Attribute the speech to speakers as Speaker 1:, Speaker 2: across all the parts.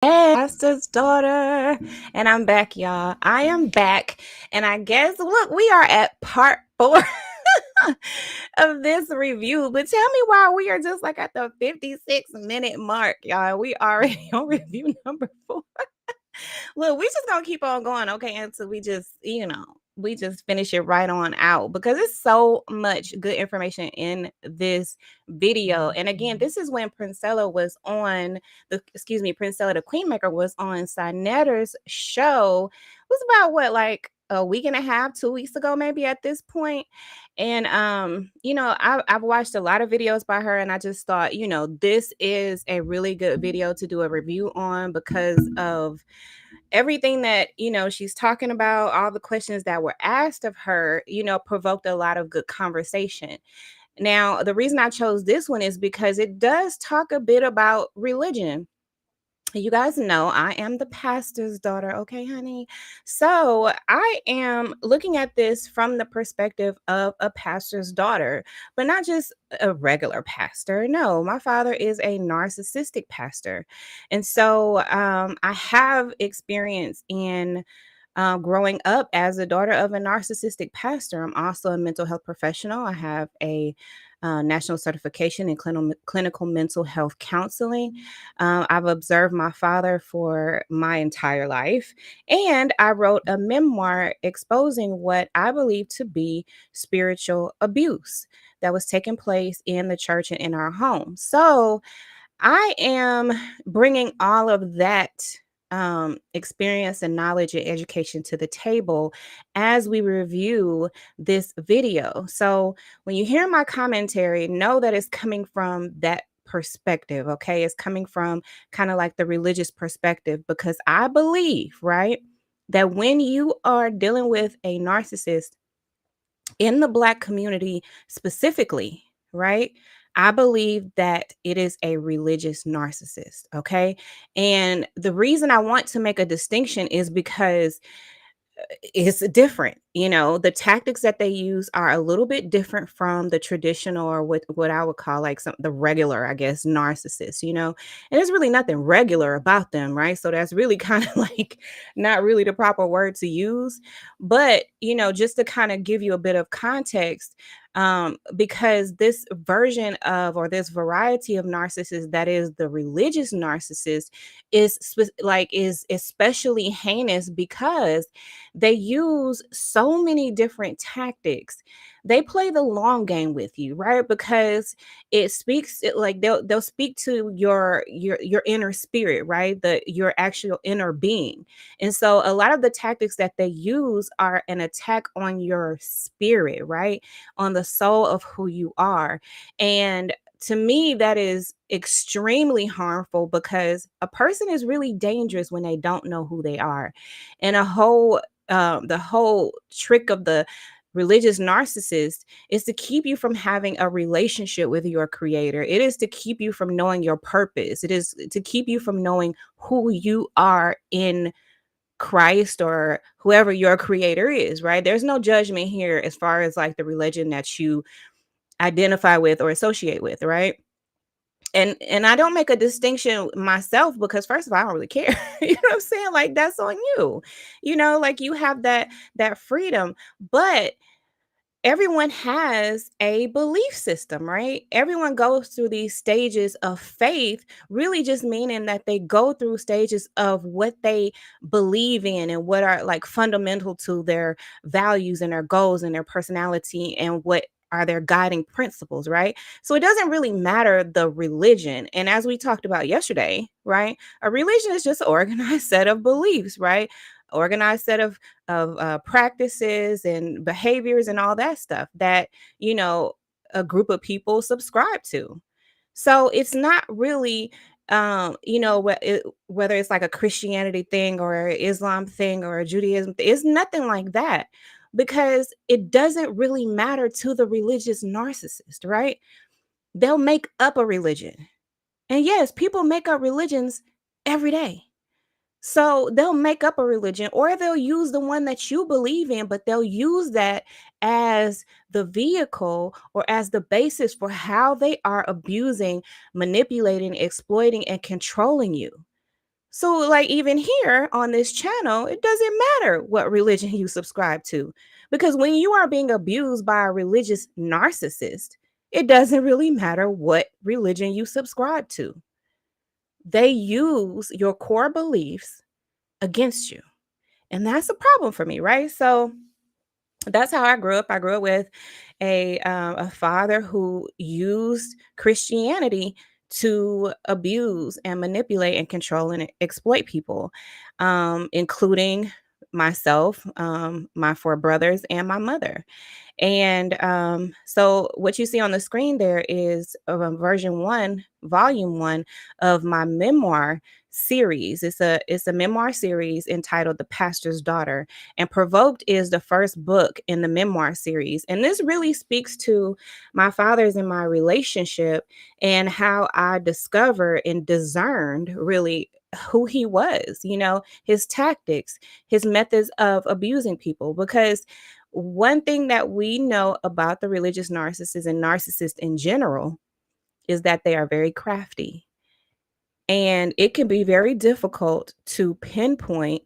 Speaker 1: Hey, pastor's daughter, and I'm back, y'all. I am back, and I guess look, we are at part 4 of this review. But tell me why we are just like at the 56-minute mark, y'all. We already on review number 4. Look, we just gonna keep on going, okay, until we just finish it right on out because it's so much good information in this video. And again, this is when Princella was on Princella the Queenmaker was on Sinetter's show. It was about what, like a week and a half, 2 weeks ago, maybe at this point. And I've watched a lot of videos by her, and I just thought, this is a really good video to do a review on because of everything that she's talking about. All the questions that were asked of her provoked a lot of good conversation. Now, the reason I chose this one is because it does talk a bit about religion. You guys know I am the pastor's daughter, okay, honey? So I am looking at this from the perspective of a pastor's daughter, but not just a regular pastor. No, my father is a narcissistic pastor. And so I have experience in growing up as a daughter of a narcissistic pastor. I'm also a mental health professional. I have a national certification in clinical mental health counseling. I've observed my father for my entire life, and I wrote a memoir exposing what I believe to be spiritual abuse that was taking place in the church and in our home. So I am bringing all of that experience and knowledge and education to the table as we review this video. So when you hear my commentary, know that it's coming from that perspective, okay? It's coming from kind of like the religious perspective because I believe, right, that when you are dealing with a narcissist in the Black community specifically, right? I believe that it is a religious narcissist, okay? And the reason I want to make a distinction is because it's different. The tactics that they use are a little bit different from the traditional, or what I would call like the regular, I guess, narcissist. And there's really nothing regular about them, right? So that's really kind of like not really the proper word to use. But just to kind of give you a bit of context, because this version of, or this variety of narcissists, that is the religious narcissist, is especially heinous because they use so many different tactics. They play the long game with you, right? Because like they'll speak to your inner spirit, right? Your actual inner being. And so a lot of the tactics that they use are an attack on your spirit, right? On the soul of who you are. And to me, that is extremely harmful because a person is really dangerous when they don't know who they are. And the whole trick of the religious narcissist is to keep you from having a relationship with your creator. It is to keep you from knowing your purpose. It is to keep you from knowing who you are in Christ or whoever your creator is, right? There's no judgment here as far as like the religion that you identify with or associate with, right? And I don't make a distinction myself because first of all, I don't really care. You know what I'm saying? Like that's on you. Like you have that freedom, but everyone has a belief system, right? Everyone goes through these stages of faith, really just meaning that they go through stages of what they believe in and what are like fundamental to their values and their goals and their personality and what are their guiding principles, right? So it doesn't really matter the religion. And as we talked about yesterday, right? A religion is just an organized set of beliefs, right? Organized set of practices and behaviors and all that stuff that a group of people subscribe to. So it's not really whether it's like a Christianity thing or an Islam thing or a Judaism thing, it's nothing like that because it doesn't really matter to the religious narcissist, right? They'll make up a religion. And yes, people make up religions every day. So they'll make up a religion or they'll use the one that you believe in, but they'll use that as the vehicle or as the basis for how they are abusing, manipulating, exploiting, and controlling you. So, like, even here on this channel, it doesn't matter what religion you subscribe to. Because when you are being abused by a religious narcissist, it doesn't really matter what religion you subscribe to. They use your core beliefs against you. And that's a problem for me, right? So, that's how I grew up. I grew up with a father who used Christianity to abuse and manipulate and control and exploit people, including myself, my four brothers, and my mother. And so what you see on the screen there is version one, volume one of my memoir series. It's a memoir series entitled The Pastor's Daughter. And Provoked is the first book in the memoir series. And this really speaks to my father's and my relationship and how I discovered and discerned really who he was, his tactics, his methods of abusing people. Because one thing that we know about the religious narcissists and narcissists in general is that they are very crafty. And it can be very difficult to pinpoint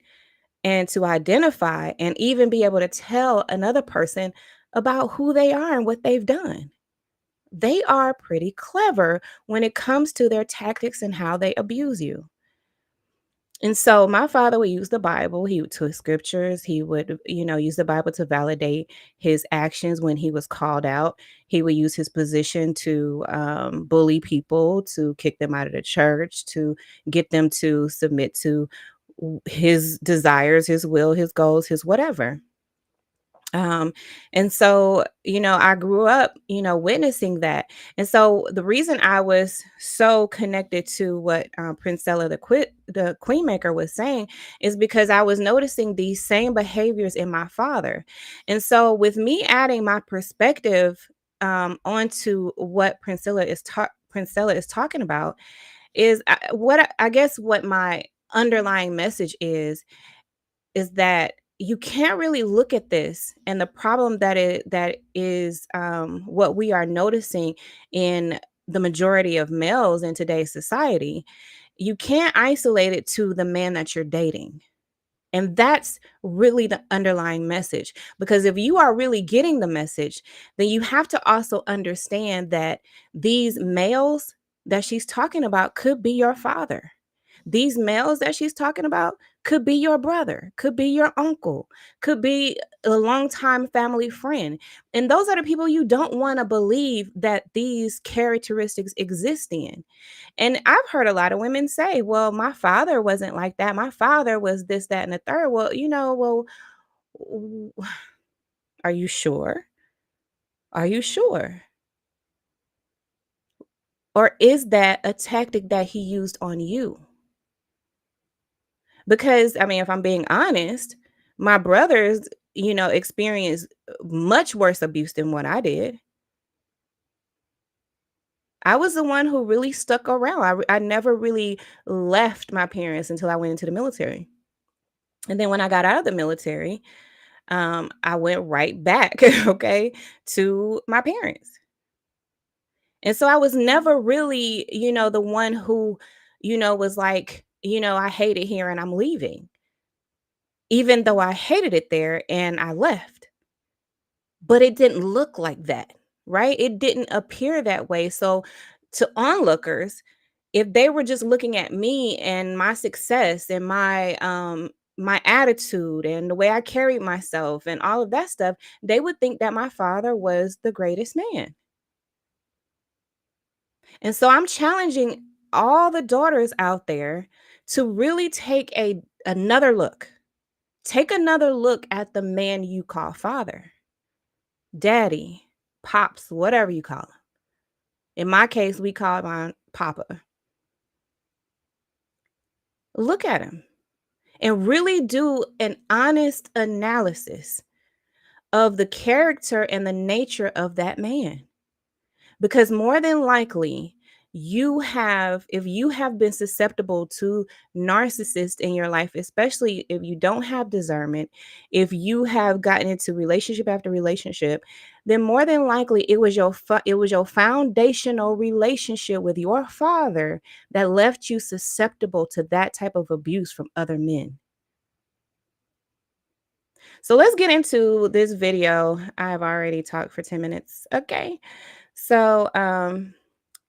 Speaker 1: and to identify and even be able to tell another person about who they are and what they've done. They are pretty clever when it comes to their tactics and how they abuse you. And so my father would use the Bible. He would twist scriptures. He would, use the Bible to validate his actions when he was called out. He would use his position to bully people, to kick them out of the church, to get them to submit to his desires, his will, his goals, his whatever. Um, and so, I grew up, witnessing that. And so the reason I was so connected to what Princella, the queen maker, was saying is because I was noticing these same behaviors in my father. And so with me adding my perspective onto what Princella is talking about is I guess what my underlying message is that you can't really look at this and the problem that is what we are noticing in the majority of males in today's society. You can't isolate it to the man that you're dating. And that's really the underlying message. Because if you are really getting the message, then you have to also understand that these males that she's talking about could be your father. These males that she's talking about could be your brother, could be your uncle, could be a longtime family friend. And those are the people you don't want to believe that these characteristics exist in. And I've heard a lot of women say, well, my father wasn't like that. My father was this, that, and the third. Well, w- are you sure? Are you sure? Or is that a tactic that he used on you? Because, I mean, if I'm being honest, my brothers, experienced much worse abuse than what I did. I was the one who really stuck around. I never really left my parents until I went into the military. And then when I got out of the military, I went right back, okay, to my parents. And so I was never really, the one who, was like, I hate it here and I'm leaving, even though I hated it there and I left. But it didn't look like that, right? It didn't appear that way. So to onlookers, if they were just looking at me and my success and my attitude and the way I carried myself and all of that stuff, they would think that my father was the greatest man. And so I'm challenging all the daughters out there to really take another look. Take another look at the man you call father, daddy, pops, whatever you call him. In my case, we call my papa. Look at him and really do an honest analysis of the character and the nature of that man. Because more than likely, if you have been susceptible to narcissists in your life, especially if you don't have discernment, if you have gotten into relationship after relationship, then more than likely it was your foundational relationship with your father that left you susceptible to that type of abuse from other men. So let's get into this video. I've already talked for 10 minutes. Okay. So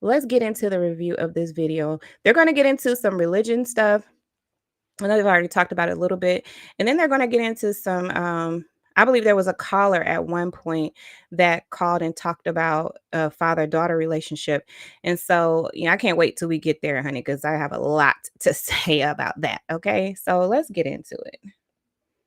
Speaker 1: let's get into the review of this video. They're going to get into some religion stuff. I know they've already talked about it a little bit. And then they're going to get into some I believe there was a caller at one point that called and talked about a father-daughter relationship. And so, I can't wait till we get there, honey, because I have a lot to say about that. Okay. So let's get into it.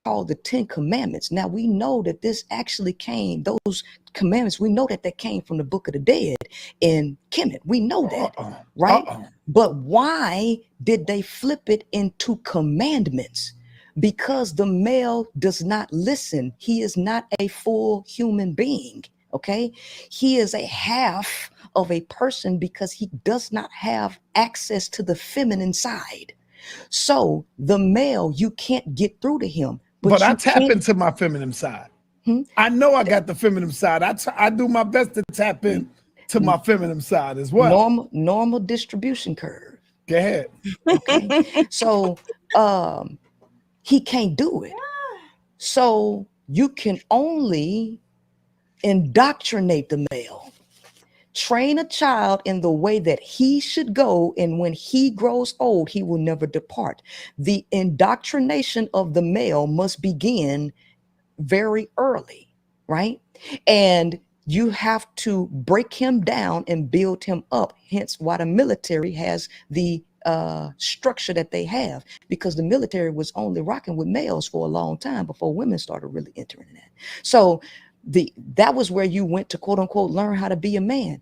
Speaker 2: Called the 10 Commandments. Now we know that this actually came, those commandments, we know that came from the Book of the Dead in Kemet. We know that, right? But why did they flip it into commandments? Because the male does not listen. He is not a full human being, okay? He is a half of a person because he does not have access to the feminine side. So the male, you can't get through to him.
Speaker 3: But I tap into my feminine side. I know I got the feminine side. I do my best to tap in to my feminine side as well.
Speaker 2: Normal distribution curve.
Speaker 3: Go ahead.
Speaker 2: Okay. So he can't do it. So you can only indoctrinate the male. Train a child in the way that he should go, and when he grows old, he will never depart. The indoctrination of the male must begin very early, right? And you have to break him down and build him up. Hence why the military has the structure that they have, because the military was only rocking with males for a long time before women started really entering that. So that was where you went to, quote unquote, learn how to be a man.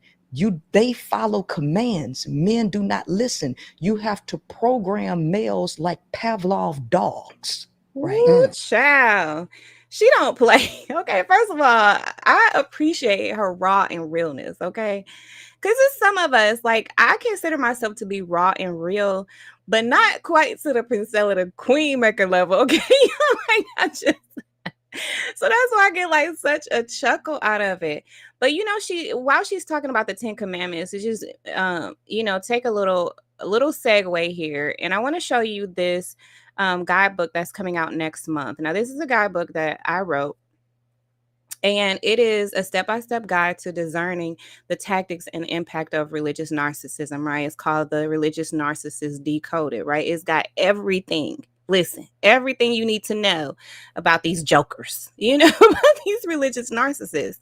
Speaker 2: They follow commands. Men do not listen. You have to program males like Pavlov dogs, right?
Speaker 1: Ooh, child. She don't play. Okay, first of all, I appreciate her raw and realness, okay? Because it's some of us, like, I consider myself to be raw and real, but not quite to the Princella, the queen maker level, okay? Like, so that's why I get like such a chuckle out of it. But while she's talking about the 10 Commandments, it's just take a little segue here, and I want to show you this guidebook that's coming out next month. Now, this is a guidebook that I wrote, and it is a step-by-step guide to discerning the tactics and impact of religious narcissism, right? It's called the Religious Narcissist Decoded, right? It's got everything. Listen, everything you need to know about these jokers, about these religious narcissists.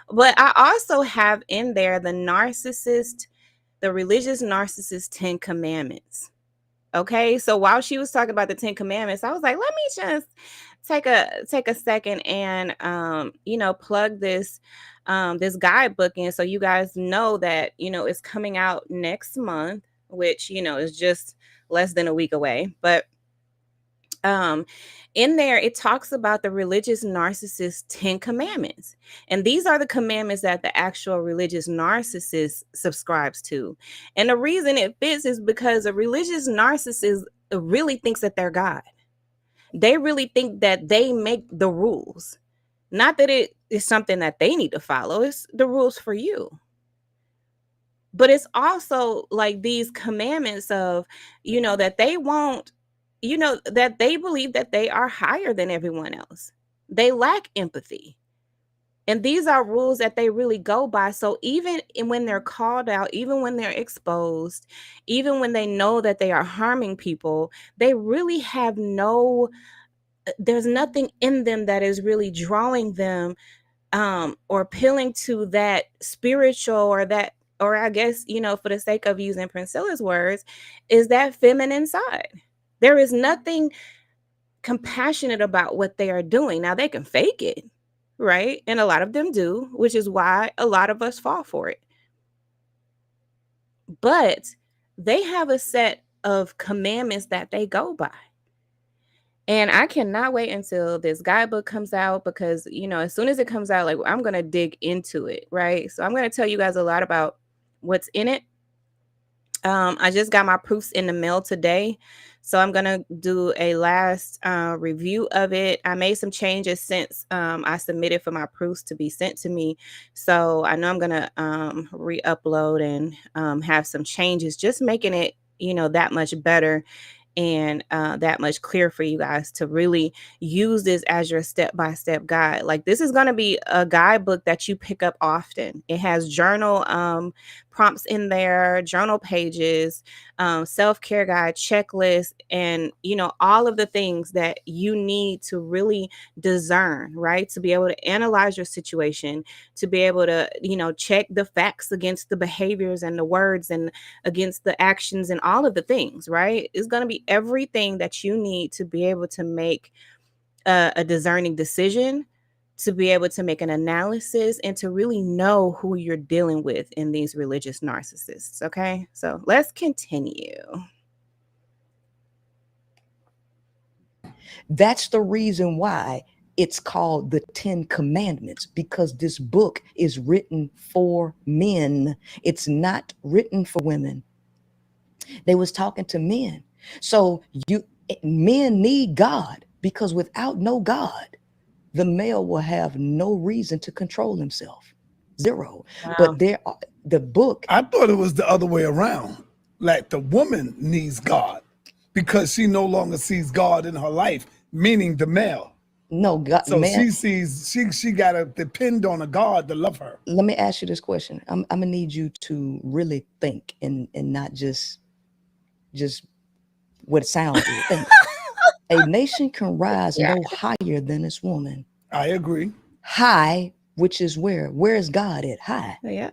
Speaker 1: But I also have in there the religious narcissist 10 Commandments. Okay, so while she was talking about the 10 Commandments, I was like, let me just take a second and plug this guidebook in, so you guys know that it's coming out next month, which is just less than a week away. But in there, it talks about the religious narcissist 10 commandments. And these are the commandments that the actual religious narcissist subscribes to. And the reason it fits is because a religious narcissist really thinks that they're God. They really think that they make the rules. Not that it is something that they need to follow. It's the rules for you. But it's also like these commandments of, that they won't, that they believe that they are higher than everyone else. They lack empathy. And these are rules that they really go by. So even when they're called out, even when they're exposed, even when they know that they are harming people, they really have there's nothing in them that is really drawing them or appealing to that spiritual or I guess, for the sake of using Princella's words, is that feminine side. There is nothing compassionate about what they are doing. Now, they can fake it, right? And a lot of them do, which is why a lot of us fall for it. But they have a set of commandments that they go by. And I cannot wait until this guidebook comes out, because, as soon as it comes out, like, I'm going to dig into it, right? So I'm going to tell you guys a lot about what's in it. I just got my proofs in the mail today. So I'm going to do a last review of it. I made some changes since I submitted for my proofs to be sent to me. So I know I'm going to re-upload and have some changes, just making it, that much better and that much clearer for you guys to really use this as your step-by-step guide. Like, this is going to be a guidebook that you pick up often. It has journal prompts in there, journal pages, self-care guide, checklist, and all of the things that you need to really discern, right? To be able to analyze your situation, to be able to check the facts against the behaviors and the words and against the actions and all of the things, right? It's going to be everything that you need to be able to make a discerning decision, to be able to make an analysis, and to really know who you're dealing with in these religious narcissists. Okay, so let's continue.
Speaker 2: That's the reason why it's called the 10 Commandments, because this book is written for men. It's not written for women. They was talking to men. So men need God, because without no God, the male will have no reason to control himself. Zero.
Speaker 1: Wow.
Speaker 2: But the book.
Speaker 3: I thought it was the other way around. Like, the woman needs God because she no longer sees God in her life, meaning the male.
Speaker 2: No, God.
Speaker 3: So
Speaker 2: man,
Speaker 3: she sees she gotta depend on a God to love her.
Speaker 2: Let me ask you this question. I'm gonna need you to really think and not just what it sounds good. Think. A nation can rise no higher than its woman.
Speaker 3: I agree.
Speaker 2: High, which is where is God at? High.
Speaker 1: Yeah.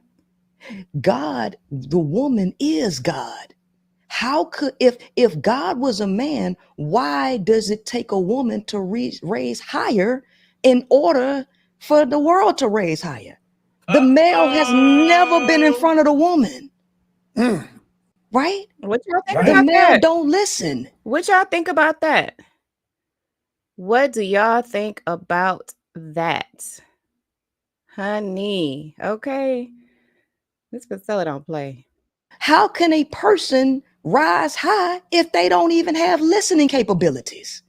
Speaker 2: God, the woman is God. How could, if God was a man, why does it take a woman to raise higher in order for the world to raise higher? The male has never been in front of the woman. Right?
Speaker 1: What y'all think
Speaker 2: The
Speaker 1: about
Speaker 2: male
Speaker 1: that?
Speaker 2: don't listen.
Speaker 1: What y'all think about that? What do y'all think about that? Honey, okay. This Princella don't play.
Speaker 2: How can a person rise high if they don't even have listening capabilities?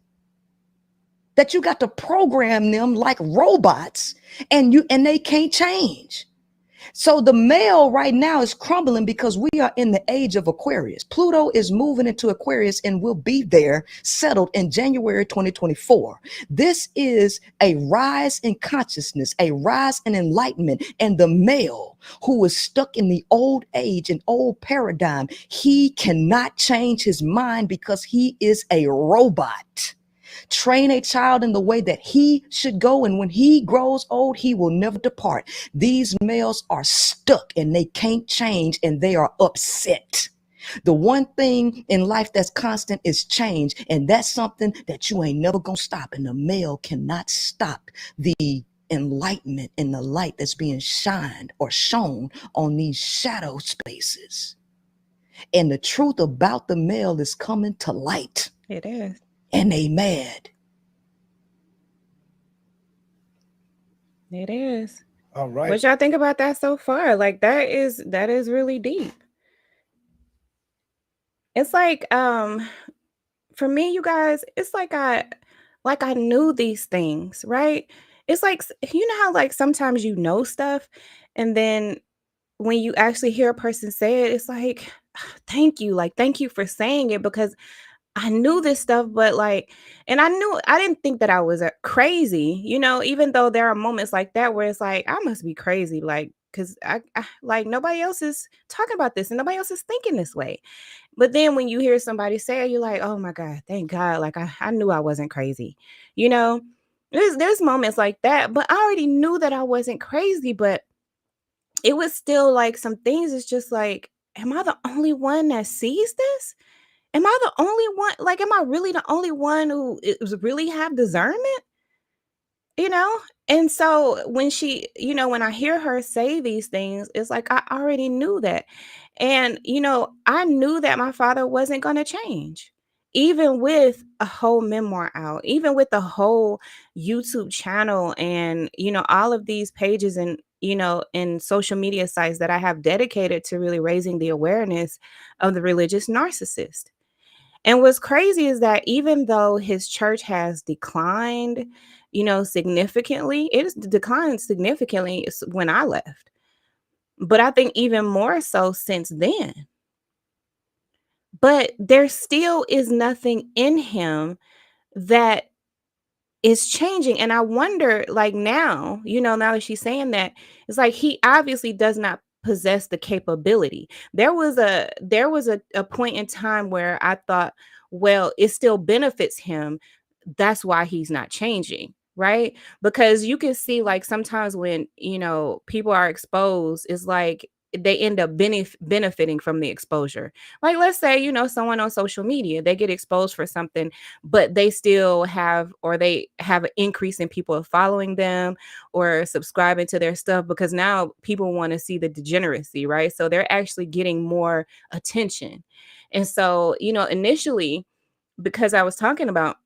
Speaker 2: That you got to program them like robots and they can't change. So the male right now is crumbling because we are in the age of Aquarius. Pluto is moving into Aquarius and will be there settled in January 2024. This is a rise in consciousness, a rise in enlightenment. And the male who is stuck in the old age and old paradigm, he cannot change his mind because he is a robot. Train a child in the way that he should go, and when he grows old, he will never depart. These males are stuck and they can't change, and they are upset. The one thing in life that's constant is change, and that's something that you ain't never gonna stop. And the male cannot stop the enlightenment and the light that's being shined or shown on these shadow spaces. And the truth about the male is coming to light.
Speaker 1: It is.
Speaker 2: And they mad.
Speaker 1: It is.
Speaker 3: All right.
Speaker 1: What y'all think about that so far? Like, that is really deep. It's like, for me, you guys, it's like I knew these things, right? It's like, you know how like sometimes you know stuff, and then when you actually hear a person say it, it's like, thank you, like, thank you for saying it, because I knew this stuff, but like, and I didn't think that I was crazy, even though there are moments like that where it's like, I must be crazy, like, because I like, nobody else is talking about this and nobody else is thinking this way. But then when you hear somebody say it, you're like, oh my God, thank God. Like, I knew I wasn't crazy. There's moments like that, but I already knew that I wasn't crazy, but it was still like some things. It's just like, am I the only one that sees this? Am I the only one? Like, am I really the only one who is really have discernment? And so when when I hear her say these things, it's like I already knew that. And I knew that my father wasn't going to change, even with a whole memoir out, even with the whole YouTube channel and all of these pages and in social media sites that I have dedicated to really raising the awareness of the religious narcissist. And what's crazy is that even though his church has declined, significantly, it has declined significantly when I left. But I think even more so since then. But there still is nothing in him that is changing. And I wonder, like now, now that she's saying that, it's like he obviously does not possess the capability. There was a point in time where I thought, well, it still benefits him. That's why he's not changing. Right. Because you can see, like, sometimes when, people are exposed, it's like they end up benefiting from the exposure. Like, let's say, someone on social media, they get exposed for something, but they still have, or they have an increase in people following them or subscribing to their stuff, because now people want to see the degeneracy, right? So they're actually getting more attention. And so, initially, because I was talking about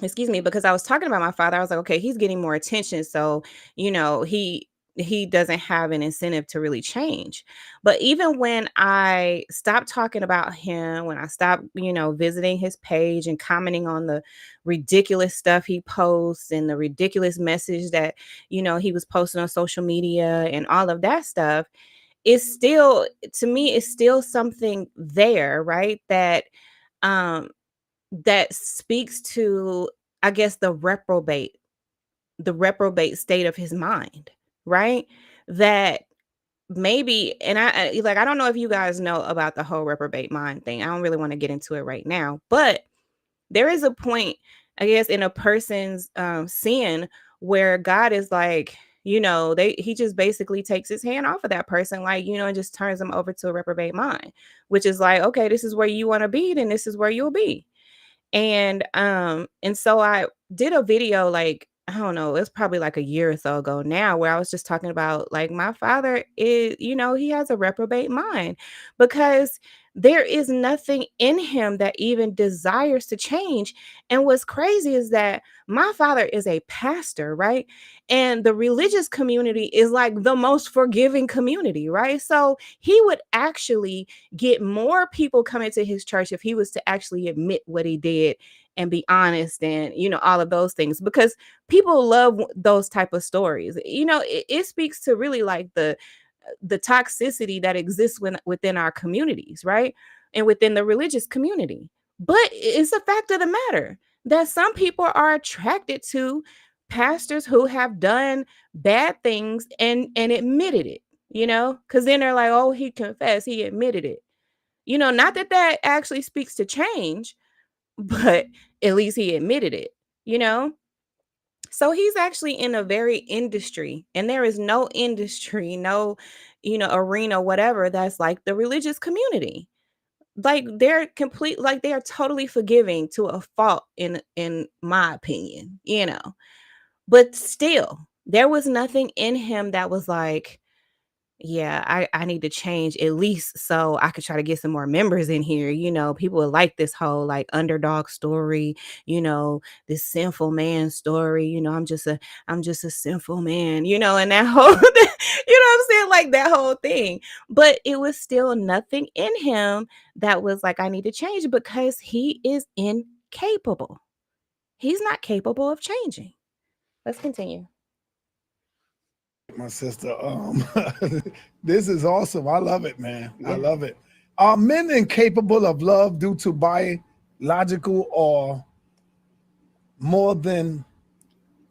Speaker 1: because I was talking about my father, I was like, okay, he's getting more attention. So, he doesn't have an incentive to really change. But even when I stopped talking about him, when I stopped, visiting his page and commenting on the ridiculous stuff he posts and the ridiculous message that, he was posting on social media and all of that stuff, it's still, to me, it's still something there, right? Um that speaks to, I guess, the reprobate state of his mind, right? That maybe, and I don't know if you guys know about the whole reprobate mind thing. I don't really want to get into it right now, but there is a point, I guess, in a person's sin where God is like, he just basically takes his hand off of that person, like, and just turns them over to a reprobate mind, which is like, okay, this is where you want to be, then this is where you'll be. And so I did a video, like, I don't know, it's probably like a year or so ago now, where I was just talking about, like, my father is, he has a reprobate mind, because there is nothing in him that even desires to change. And what's crazy is that my father is a pastor, right? And the religious community is like the most forgiving community, right? So he would actually get more people coming to his church if he was to actually admit what he did and be honest, and all of those things, because people love those type of stories. It speaks to really, like, the toxicity that exists within our communities, right? And within the religious community. But it's a fact of the matter that some people are attracted to pastors who have done bad things and admitted it, because then they're like, oh, he confessed, he admitted it. Not that that actually speaks to change, but at least he admitted it, you know? So he's actually in a very industry, and there is no industry, no, arena, whatever, that's like the religious community. Like, they're complete, like, they are totally forgiving to a fault, in my opinion, But still, there was nothing in him that was like, yeah, I need to change, at least so I could try to get some more members in here. People would like this whole, like, underdog story, this sinful man story. I'm just a sinful man, and that whole you know what I'm saying? Like, that whole thing. But it was still nothing in him that was like, I need to change, because he is incapable. He's not capable of changing. Let's continue.
Speaker 3: My sister, this is awesome. I love it, man. Yeah. I love it. Are men incapable of love due to biological or more than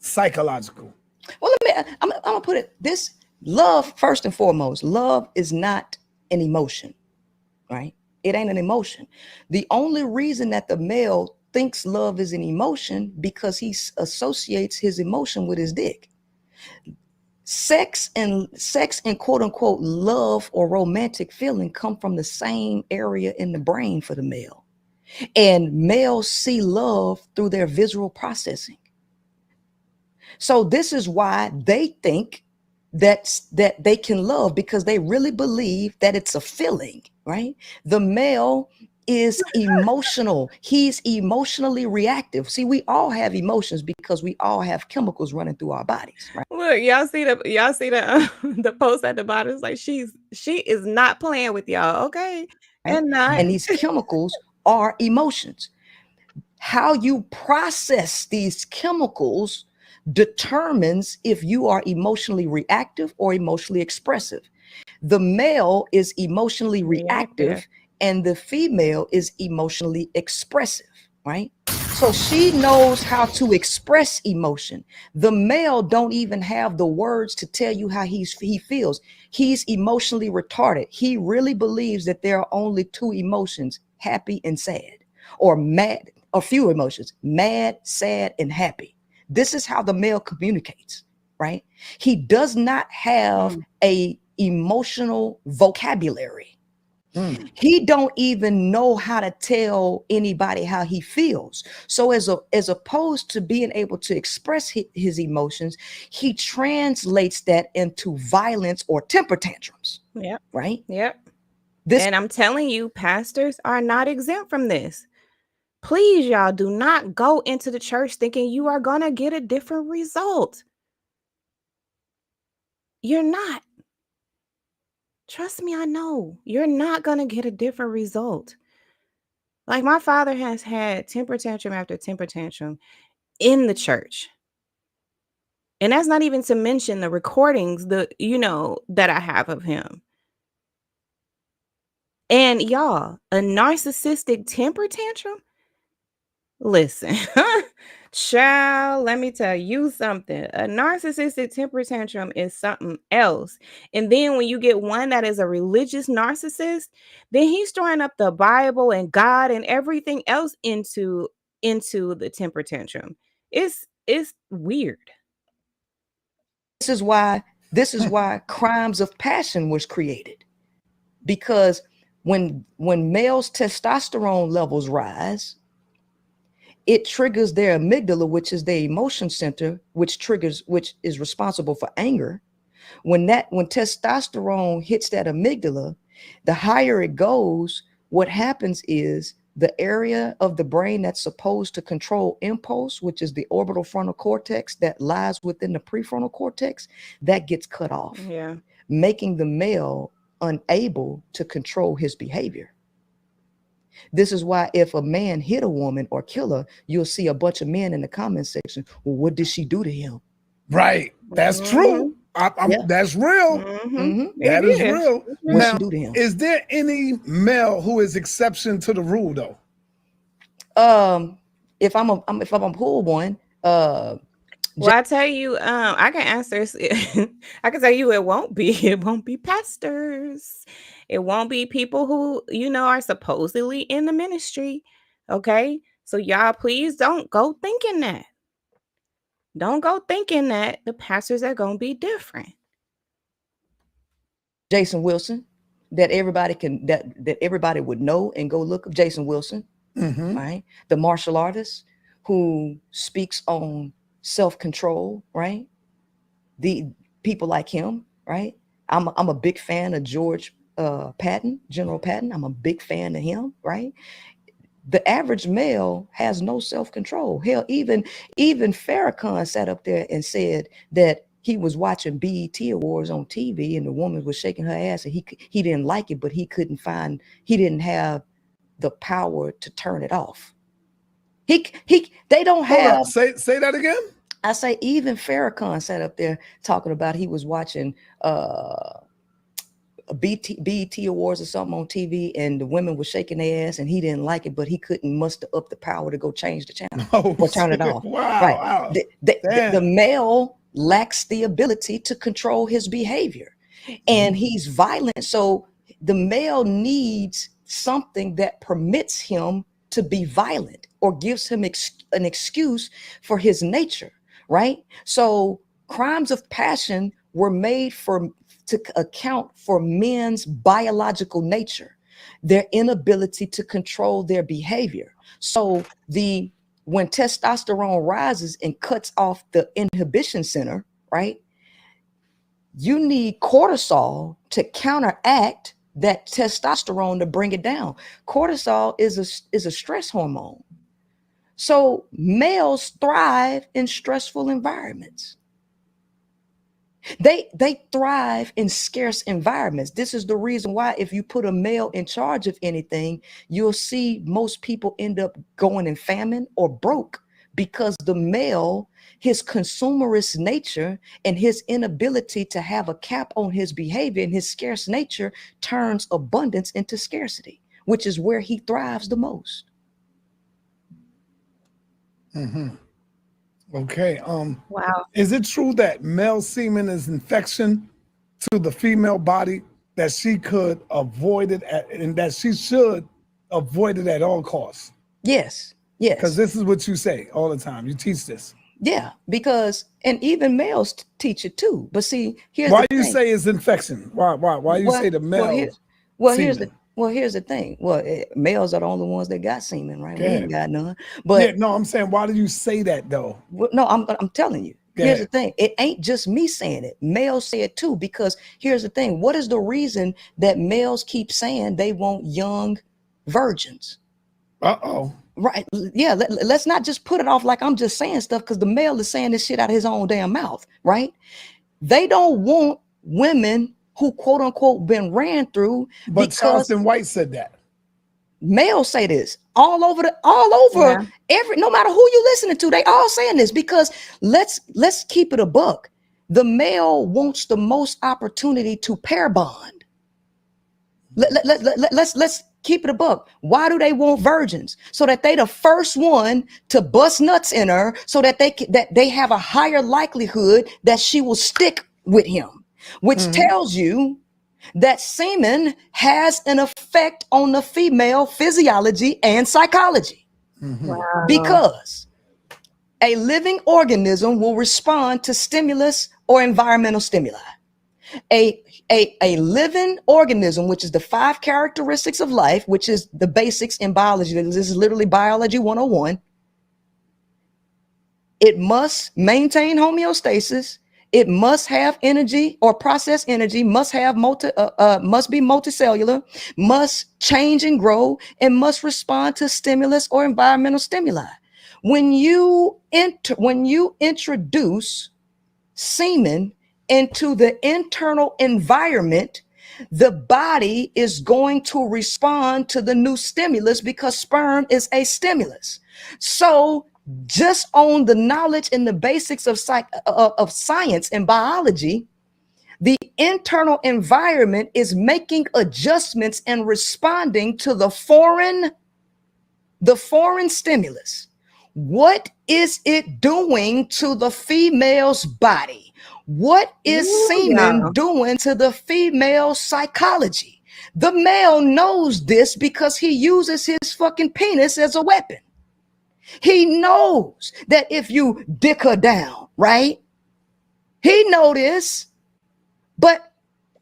Speaker 3: psychological?
Speaker 2: Well, I'm gonna put it this: love, first and foremost, love is not an emotion, right? It ain't an emotion. The only reason that the male thinks love is an emotion, because he associates his emotion with his dick. Sex and quote unquote love or romantic feeling come from the same area in the brain for the male. And males see love through their visual processing. So this is why they think that they can love, because they really believe that it's a feeling, right? The male is emotional. He's emotionally reactive. See, we all have emotions because we all have chemicals running through our bodies, right?
Speaker 1: Look, y'all see the the post at the bottom. It's like she is not playing with y'all, okay? And not.
Speaker 2: And these chemicals are emotions. How you process these chemicals determines if you are emotionally reactive or emotionally expressive. The male is emotionally reactive and the female is emotionally expressive, right? So she knows how to express emotion. The male don't even have the words to tell you how he feels. He's emotionally retarded. He really believes that there are only two emotions, happy and sad, or mad, a few emotions, mad, sad, and happy. This is how the male communicates, right? He does not have a emotional vocabulary. He don't even know how to tell anybody how he feels. So as opposed to being able to express his emotions, he translates that into violence or temper tantrums.
Speaker 1: Yep.
Speaker 2: Right?
Speaker 1: Yep.
Speaker 2: This
Speaker 1: And I'm telling you, pastors are not exempt from this. Please, y'all, do not go into the church thinking you are going to get a different result. You're not. Trust me, I know. You're not going to get a different result. Like my father has had temper tantrum after temper tantrum in the church. And that's not even to mention the recordings, that I have of him. And y'all, a narcissistic temper tantrum? Listen, child, let me tell you something. A narcissistic temper tantrum is something else. And then when you get one that is a religious narcissist, then he's throwing up the Bible and God and everything else into the temper tantrum. It's weird.
Speaker 2: is why crimes of passion was created. Because when males' testosterone levels rise, it triggers their amygdala, which is their emotion center, which is responsible for anger. When testosterone hits that amygdala, the higher it goes, what happens is the area of the brain that's supposed to control impulse, which is the orbital frontal cortex that lies within the prefrontal cortex, that gets cut off, making the male unable to control his behavior. This is why if a man hit a woman or kill her, you'll see a bunch of men in the comment section. Well, what did she do to him?
Speaker 3: Right. That's true. That's real. That is real.
Speaker 2: What she do to him?
Speaker 3: Is there any male who is exception to the rule, though?
Speaker 2: If I'm a pool one,
Speaker 1: well, I tell you, I can answer. I can tell you, it won't be pastors. It won't be people who are supposedly in the ministry. Okay, so y'all, please don't go thinking that. Don't go thinking that the pastors are gonna be different.
Speaker 2: Jason Wilson, that everybody would know and go look up Jason Wilson, right? The martial artist who speaks on self-control, right? The people like him, right? I'm a big fan of George Patton, General Patton. I'm a big fan of him, right? The average male has no self-control. Hell, even Farrakhan sat up there and said that he was watching BET Awards on TV and the woman was shaking her ass and he didn't like it, but he didn't have the power to turn it off. They don't have.
Speaker 3: Say that again.
Speaker 2: I say even Farrakhan sat up there talking about he was watching BET Awards or something on TV and the women were shaking their ass and he didn't like it, but he couldn't muster up the power to go change the channel or turn it off.
Speaker 3: Wow,
Speaker 2: right.
Speaker 3: Wow.
Speaker 2: The male lacks the ability to control his behavior and he's violent. So the male needs something that permits him to be violent or gives him an excuse for his nature. Right. So crimes of passion were made to account for men's biological nature, their inability to control their behavior. So when testosterone rises and cuts off the inhibition center, right? You need cortisol to counteract that testosterone to bring it down. Cortisol is a stress hormone. So males thrive in stressful environments. They thrive in scarce environments. This is the reason why if you put a male in charge of anything, you'll see most people end up going in famine or broke, because the male, his consumerist nature and his inability to have a cap on his behavior and his scarce nature turns abundance into scarcity, which is where he thrives the most.
Speaker 3: Mm-hmm. Okay.
Speaker 1: Wow.
Speaker 3: Is it true that male semen is infection to the female body, that she could avoid it and that she should avoid it at all costs?
Speaker 2: Yes.
Speaker 3: Because
Speaker 2: Yes.
Speaker 3: this is what you say all the time. You teach this.
Speaker 2: Yeah, because, and even males teach it too. But see, here's
Speaker 3: Why
Speaker 2: the
Speaker 3: you
Speaker 2: thing.
Speaker 3: say it's infection? Why you say the male
Speaker 2: Here's
Speaker 3: semen?
Speaker 2: here's the thing. Males are the only ones that got semen, right?
Speaker 3: Go
Speaker 2: We
Speaker 3: ahead.
Speaker 2: ain't got none.
Speaker 3: Yeah,
Speaker 2: But
Speaker 3: no, I'm saying, why do you say that though?
Speaker 2: no, I'm telling you.
Speaker 3: Go
Speaker 2: Here's
Speaker 3: ahead.
Speaker 2: the thing. It ain't just me saying it. Males say it too, because here's the thing. What is the reason that males keep saying they want young virgins?
Speaker 3: Uh-oh.
Speaker 2: Right. Yeah. Let's not just put it off like I'm just saying stuff, because the male is saying this shit out of his own damn mouth. Right. They don't want women who quote unquote been ran through,
Speaker 3: But
Speaker 2: because
Speaker 3: Charleston White said that.
Speaker 2: males say this all over
Speaker 1: Yeah.
Speaker 2: no matter who you listening to, they all saying this, because let's keep it a buck. The male wants the most opportunity to pair bond. Let's keep it a buck. Why do they want virgins? So that they the first one to bust nuts in her, so that they have a higher likelihood that she will stick with him, which tells you that semen has an effect on the female physiology and psychology.
Speaker 1: Wow.
Speaker 2: Because a living organism will respond to stimulus or environmental stimuli. A living organism, which is the 5 characteristics of life, which is the basics in biology. This is literally biology 101. It must maintain homeostasis. It must have energy or process energy, must be multicellular, must change and grow, and must respond to stimulus or environmental stimuli. When you introduce semen into the internal environment, the body is going to respond to the new stimulus, because sperm is a stimulus. So just on the knowledge and the basics of science and biology, the internal environment is making adjustments and responding to the foreign stimulus. What is it doing to the female's body? What is semen doing to the female psychology? The male knows this because he uses his fucking penis as a weapon. He knows that if you dick her down, right? He know this, but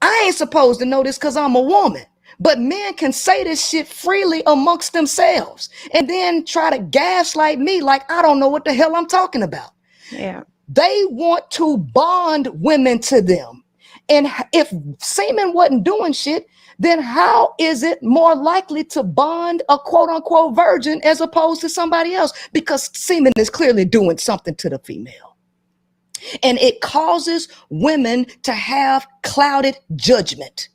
Speaker 2: I ain't supposed to know this because I'm a woman. But men can say this shit freely amongst themselves and then try to gaslight me like I don't know what the hell I'm talking about.
Speaker 1: Yeah.
Speaker 2: They want to bond women to them. And if semen wasn't doing shit, then how is it more likely to bond a quote unquote virgin as opposed to somebody else? Because semen is clearly doing something to the female. And it causes women to have clouded judgment.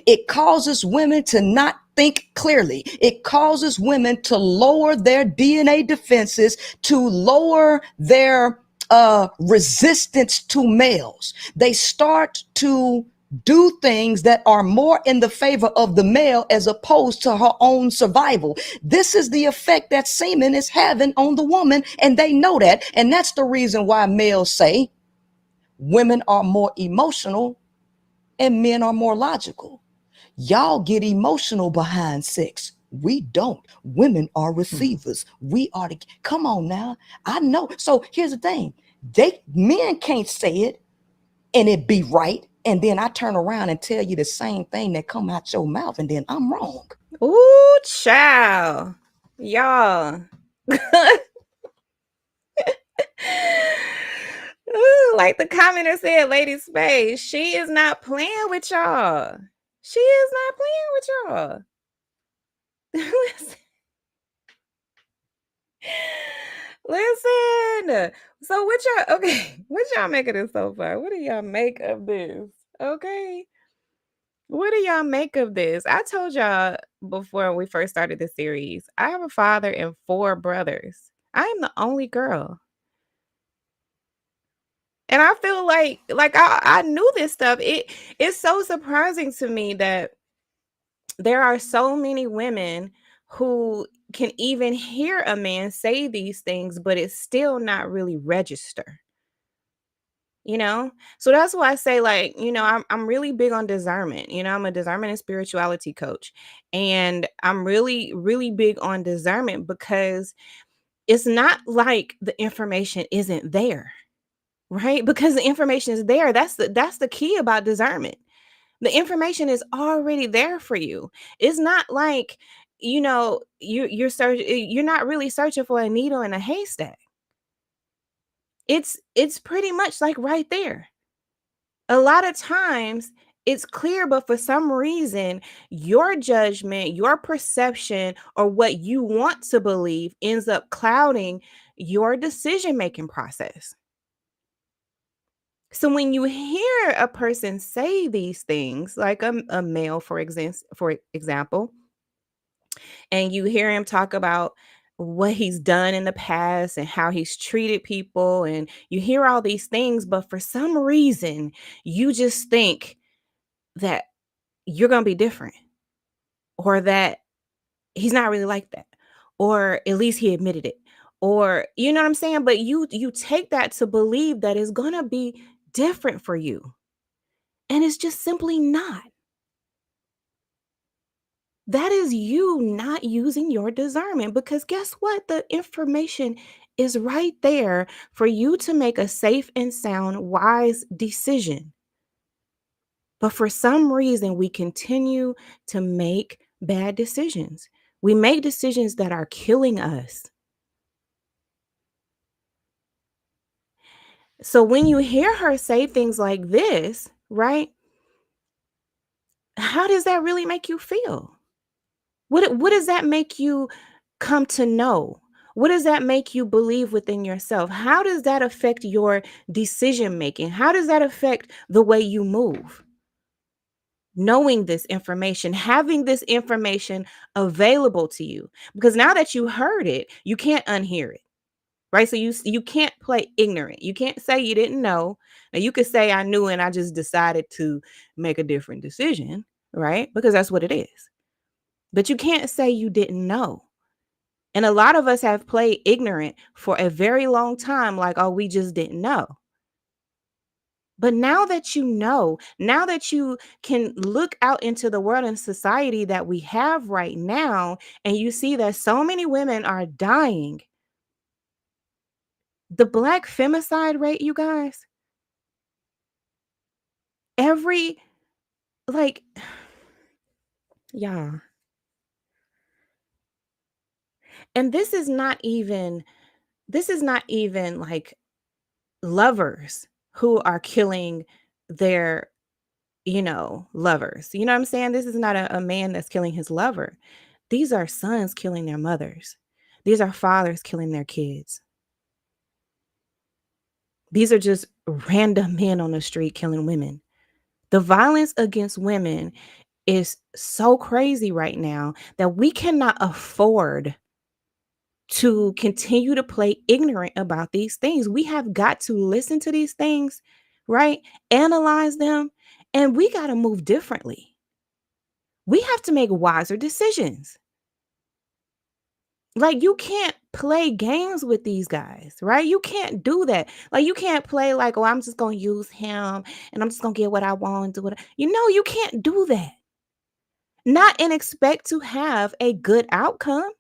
Speaker 2: It causes women to not think clearly. It causes women to lower their DNA defenses, to lower their resistance to males. They start to do things that are more in the favor of the male as opposed to her own survival. This is the effect that semen is having on the woman, and they know that. And that's the reason why males say women are more emotional and men are more logical. Y'all get emotional behind sex. We don't. Women are receivers. We are come on now. I know. So here's the thing. Men can't say it and it be right. And then I turn around and tell you the same thing that come out your mouth, and then I'm wrong.
Speaker 1: Ooh, child. Y'all. Ooh, like the commenter said, Lady Space, she is not playing with y'all. She is not playing with y'all. Listen. Listen. So what y'all okay, what y'all make of this so far? What do y'all make of this? Okay. What do y'all make of this? I told y'all before we first started the series, I have a father and 4 brothers. I am the only girl. And I feel like I knew this stuff. It's so surprising to me that there are so many women who can even hear a man say these things, but it's still not really register. You know? So that's why I say, like, I'm really big on discernment. I'm a discernment and spirituality coach. And I'm really, really big on discernment because it's not like the information isn't there, right? Because the information is there. That's the key about discernment. The information is already there for you. It's not like, you're not really searching for a needle in a haystack. It's pretty much like right there. A lot of times it's clear, but for some reason, your judgment, your perception, or what you want to believe ends up clouding your decision making process. So when you hear a person say these things, like a male, for example, and you hear him talk about what he's done in the past and how he's treated people, and you hear all these things, but for some reason, you just think that you're going to be different, or that he's not really like that, or at least he admitted it, or you know what I'm saying? But you take that to believe that it's going to be different for you, and it's just simply not. That is you not using your discernment, because guess what? The information is right there for you to make a safe and sound, wise decision. But for some reason, we continue to make bad decisions. We make decisions that are killing us. So when you hear her say things like this, right? How does that really make you feel? What does that make you come to know? What does that make you believe within yourself? How does that affect your decision making? How does that affect the way you move? Knowing this information, having this information available to you. Because now that you heard it, you can't unhear it. Right? So you can't play ignorant. You can't say you didn't know. Now you could say I knew and I just decided to make a different decision, right? Because that's what it is. But you can't say you didn't know. And a lot of us have played ignorant for a very long time, like, oh, we just didn't know. But now that you know, now that you can look out into the world and society that we have right now, and you see that so many women are dying, the Black femicide rate, you guys, every, like, yeah. And this is not even like lovers who are killing their lovers. You know what I'm saying? This is not a man that's killing his lover. These are sons killing their mothers. These are fathers killing their kids. These are just random men on the street killing women. The violence against women is so crazy right now that we cannot afford to continue to play ignorant about these things. We have got to listen to these things, right? Analyze them, and we got to move differently. We have to make wiser decisions. Like, you can't play games with these guys, right? You can't do that. Like, you can't play like, oh, I'm just going to use him and I'm just going to get what I want, do what you can't do that. Not and expect to have a good outcome.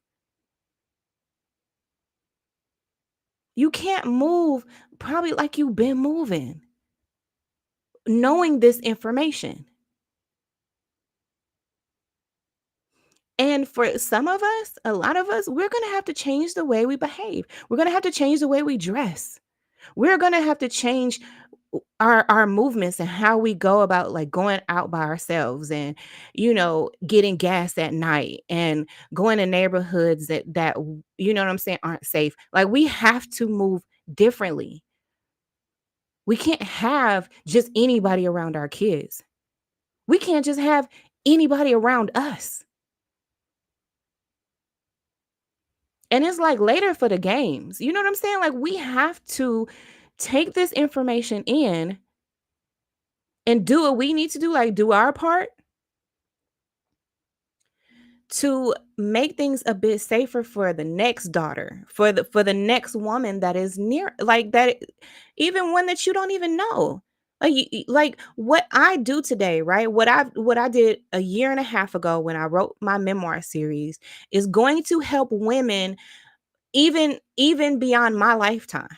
Speaker 1: You can't move probably like you've been moving, knowing this information. And for some of us, a lot of us, we're going to have to change the way we behave. We're going to have to change the way we dress. We're going to have to change our movements and how we go about like going out by ourselves and getting gas at night and going to neighborhoods that you know what I'm saying aren't safe. Like we have to move differently. We can't have just anybody around our kids. We can't just have anybody around us. And it's like later for the games. You know what I'm saying? Like we have to take this information in and do what we need to do, like do our part to make things a bit safer for the next daughter, for the next woman that is near, like that, even one that you don't even know. Like like what I do today, right? What I did a year and a half ago when I wrote my memoir series is going to help women even beyond my lifetime.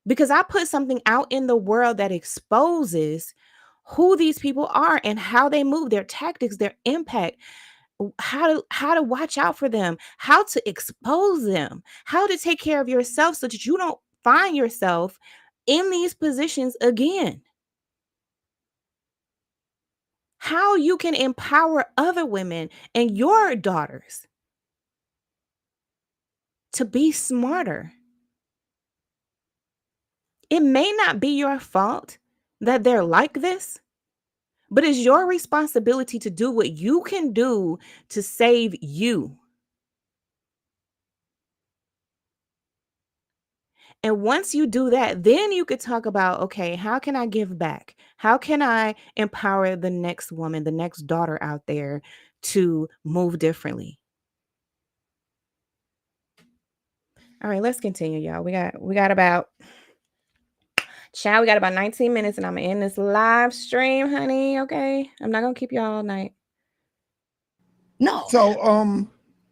Speaker 1: Because I put something out in the world that exposes who these people are and how they move, their tactics, their impact, how to watch out for them, how to expose them, how to take care of yourself so that you don't find yourself in these positions again. How you can empower other women and your daughters to be smarter. It may not be your fault that they're like this, but it's your responsibility to do what you can do to save you. And once you do that, then you could talk about, okay, how can I give back? How can I empower the next woman, the next daughter out there to move differently? All right, let's continue, y'all. We got about 19 minutes and I'm gonna end this live stream, honey. Okay. I'm not gonna keep y'all all night.
Speaker 2: No.
Speaker 3: So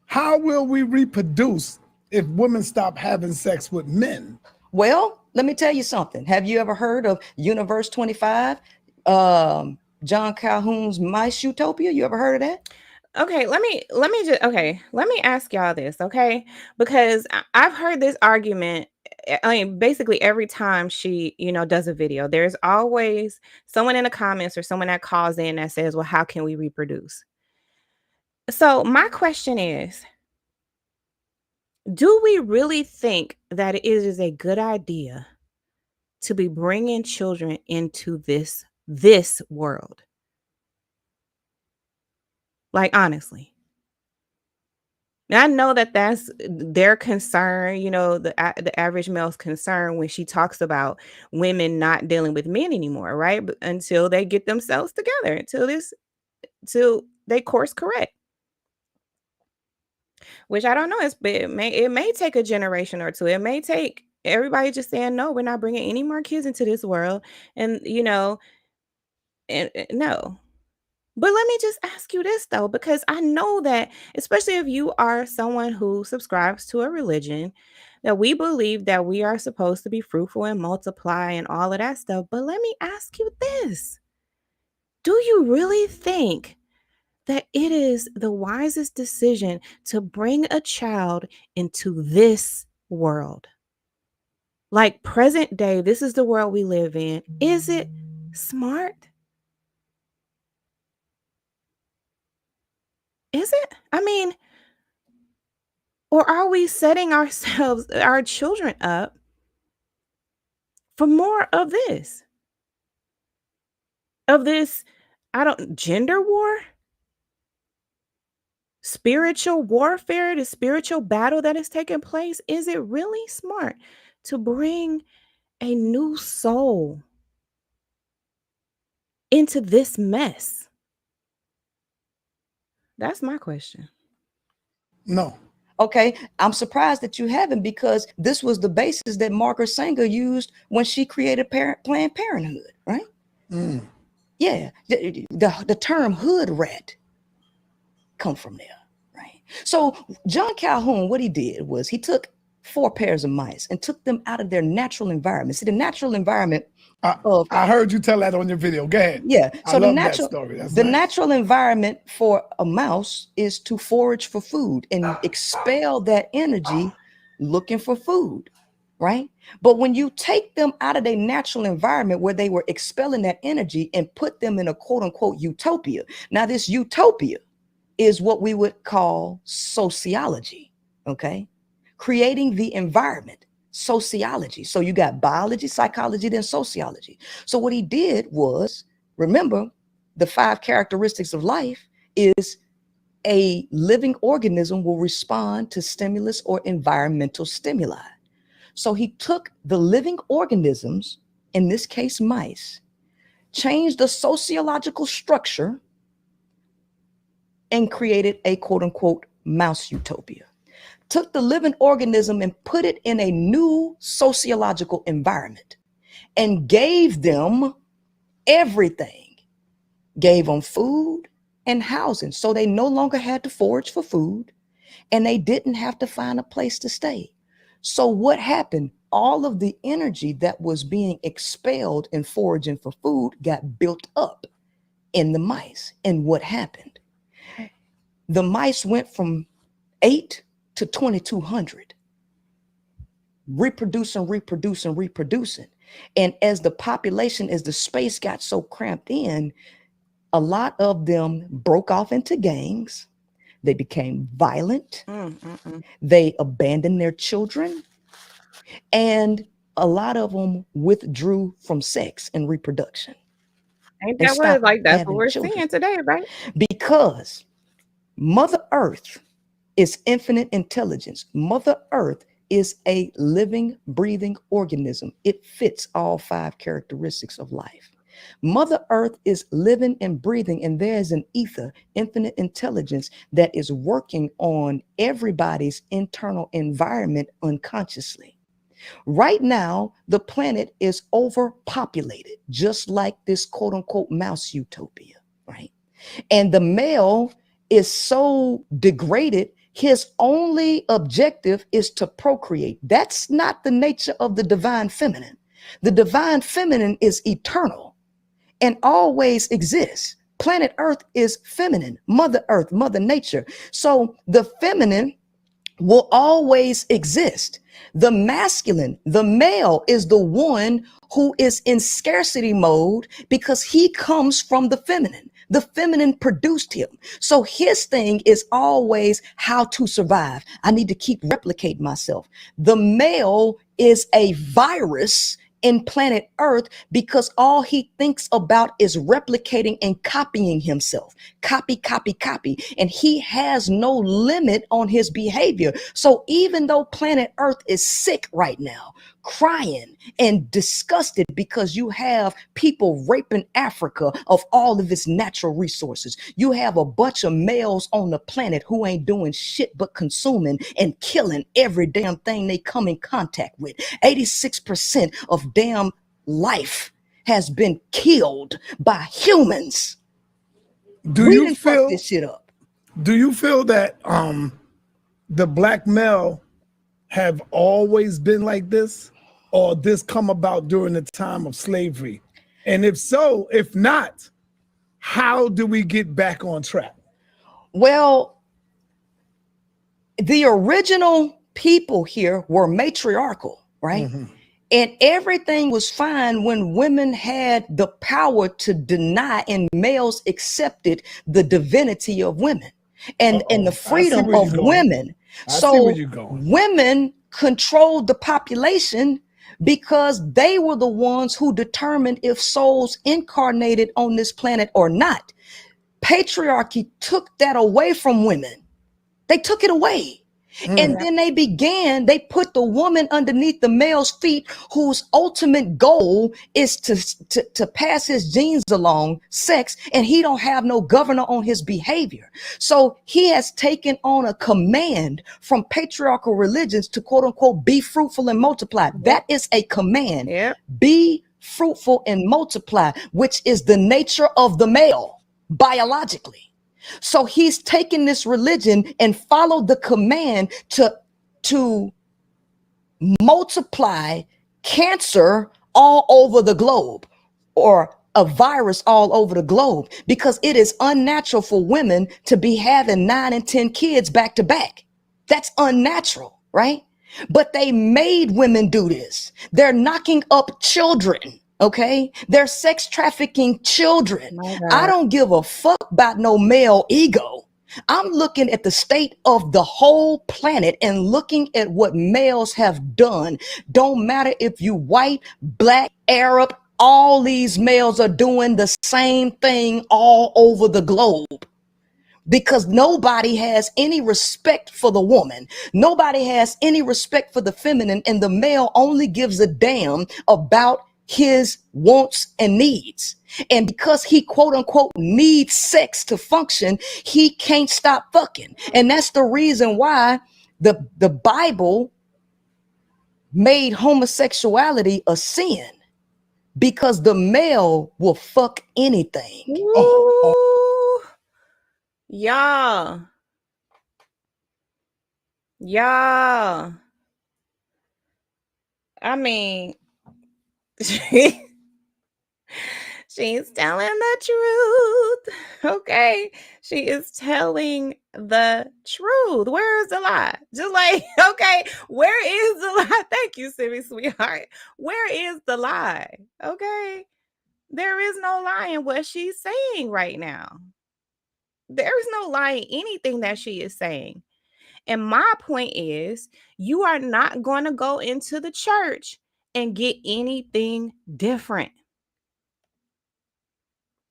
Speaker 3: how will we reproduce if women stop having sex with men?
Speaker 2: Well, let me tell you something. Have you ever heard of Universe 25? John Calhoun's Mice Utopia? You ever heard of that?
Speaker 1: Okay, let me ask y'all this, okay? Because I've heard this argument. I mean, basically every time she, does a video, there's always someone in the comments or someone that calls in that says, "Well, how can we reproduce?" So my question is, do we really think that it is a good idea to be bringing children into this world? Like honestly. And I know that that's their concern, the average male's concern when she talks about women not dealing with men anymore, right? But until they get themselves together, till they course correct. Which I don't know, it may take a generation or two. It may take everybody just saying, no, we're not bringing any more kids into this world, and no. But let me just ask you this though, because I know that, especially if you are someone who subscribes to a religion, that we believe that we are supposed to be fruitful and multiply and all of that stuff. But let me ask you this. Do you really think that it is the wisest decision to bring a child into this world? Like present day, this is the world we live in. Is it smart? Is it? I mean, or are we setting our children up for more of this? Of this, gender war? Spiritual warfare, the spiritual battle that is taking place? Is it really smart to bring a new soul into this mess? That's my question.
Speaker 3: No.
Speaker 2: Okay, I'm surprised that you haven't, because this was the basis that Margaret Sanger used when she created Planned Parenthood, right?
Speaker 3: Mm.
Speaker 2: Yeah, the term hood rat come from there, right? So John Calhoun, what he did was he took 4 pairs of mice and took them out of their natural environment. See, the natural environment
Speaker 3: I heard you tell that on your video. Go ahead.
Speaker 2: Yeah. So
Speaker 3: I love that story. That's nice.
Speaker 2: Natural environment for a mouse is to forage for food and expel that energy looking for food. right? But when you take them out of their natural environment where they were expelling that energy and put them in a quote unquote utopia. Now, this utopia is what we would call sociology, okay? Creating the environment, sociology. So you got biology, psychology, then sociology. So what he did was, remember, the 5 characteristics of life is a living organism will respond to stimulus or environmental stimuli. So he took the living organisms, in this case mice, changed the sociological structure, and created a quote unquote mouse utopia. Took the living organism and put it in a new sociological environment and gave them everything. Gave them food and housing. So they no longer had to forage for food and they didn't have to find a place to stay. So what happened? All of the energy that was being expelled in foraging for food got built up in the mice. And what happened? The mice went from 8 to 2,200, reproducing. And as the population, as the space got so cramped in, a lot of them broke off into gangs. They became violent. They abandoned their children. And a lot of them withdrew from sex and reproduction.
Speaker 1: Ain't
Speaker 2: They
Speaker 1: that what?
Speaker 2: stopped
Speaker 1: Like, that's what
Speaker 2: having
Speaker 1: we're
Speaker 2: children
Speaker 1: seeing today, right?
Speaker 2: because Mother Earth is infinite intelligence. Mother Earth is a living, breathing organism. It fits all 5 characteristics of life. Mother Earth is living and breathing, and there's an ether, infinite intelligence, that is working on everybody's internal environment unconsciously. Right now, the planet is overpopulated, just like this quote unquote mouse utopia, right? And the male is so degraded, his only objective is to procreate. That's not the nature of the divine feminine. The divine feminine is eternal and always exists. Planet Earth is feminine, Mother Earth, Mother Nature. So the feminine will always exist. The masculine, the male, is the one who is in scarcity mode because he comes from the feminine. The feminine produced him. So his thing is always how to survive. I need to keep replicating myself. The male is a virus in planet Earth because all he thinks about is replicating and copying himself. Copy. And he has no limit on his behavior. So even though planet Earth is sick right now, crying and disgusted because you have people raping Africa of all of its natural resources, you have a bunch of males on the planet who ain't doing shit but consuming and killing every damn thing they come in contact with. 86% of damn life has been killed by humans.
Speaker 3: Do
Speaker 2: We
Speaker 3: you
Speaker 2: didn't fuck
Speaker 3: feel
Speaker 2: this shit up.
Speaker 3: do you feel that the black male have always been like this, or this come about during the time of slavery? And if so, if not, how do we get back on track?
Speaker 2: Well, the original people here were matriarchal, right? And everything was fine when women had the power to deny and males accepted the divinity of women and the freedom of women. So women controlled the population because they were the ones who determined if souls incarnated on this planet or not. Patriarchy took that away from women. They took it away. And then they put the woman underneath the male's feet, whose ultimate goal is to pass his genes along, sex, and he don't have no governor on his behavior. So he has taken on a command from patriarchal religions to quote unquote be fruitful and multiply. That is a command. Be fruitful and multiply, which is the nature of the male biologically. So he's taken this religion and followed the command to multiply cancer all over the globe, or a virus all over the globe, because it is unnatural for women to be having 9 and 10 kids back to back. That's unnatural, right? But they made women do this. They're knocking up children. Okay, they're sex trafficking children. I don't give a fuck about no male ego. I'm looking at the state of the whole planet and looking at what males have done. Don't matter if you white, black, Arab, all these males are doing the same thing all over the globe. Because nobody has any respect for the woman. Nobody has any respect for the feminine, and the male only gives a damn about his wants and needs. And because he quote unquote needs sex to function, he can't stop fucking. And that's the reason why the Bible made homosexuality a sin, because the male will fuck anything.
Speaker 1: Ooh. Y'all. I mean, she's telling the truth. Okay. She is telling the truth. Where is the lie? Just like, okay, where is the lie? Thank you, Simi, sweetheart. Where is the lie? Okay. There is no lie in what she's saying right now. There is no lie in anything that she is saying. And my point is, you are not going to go into the church and get anything different.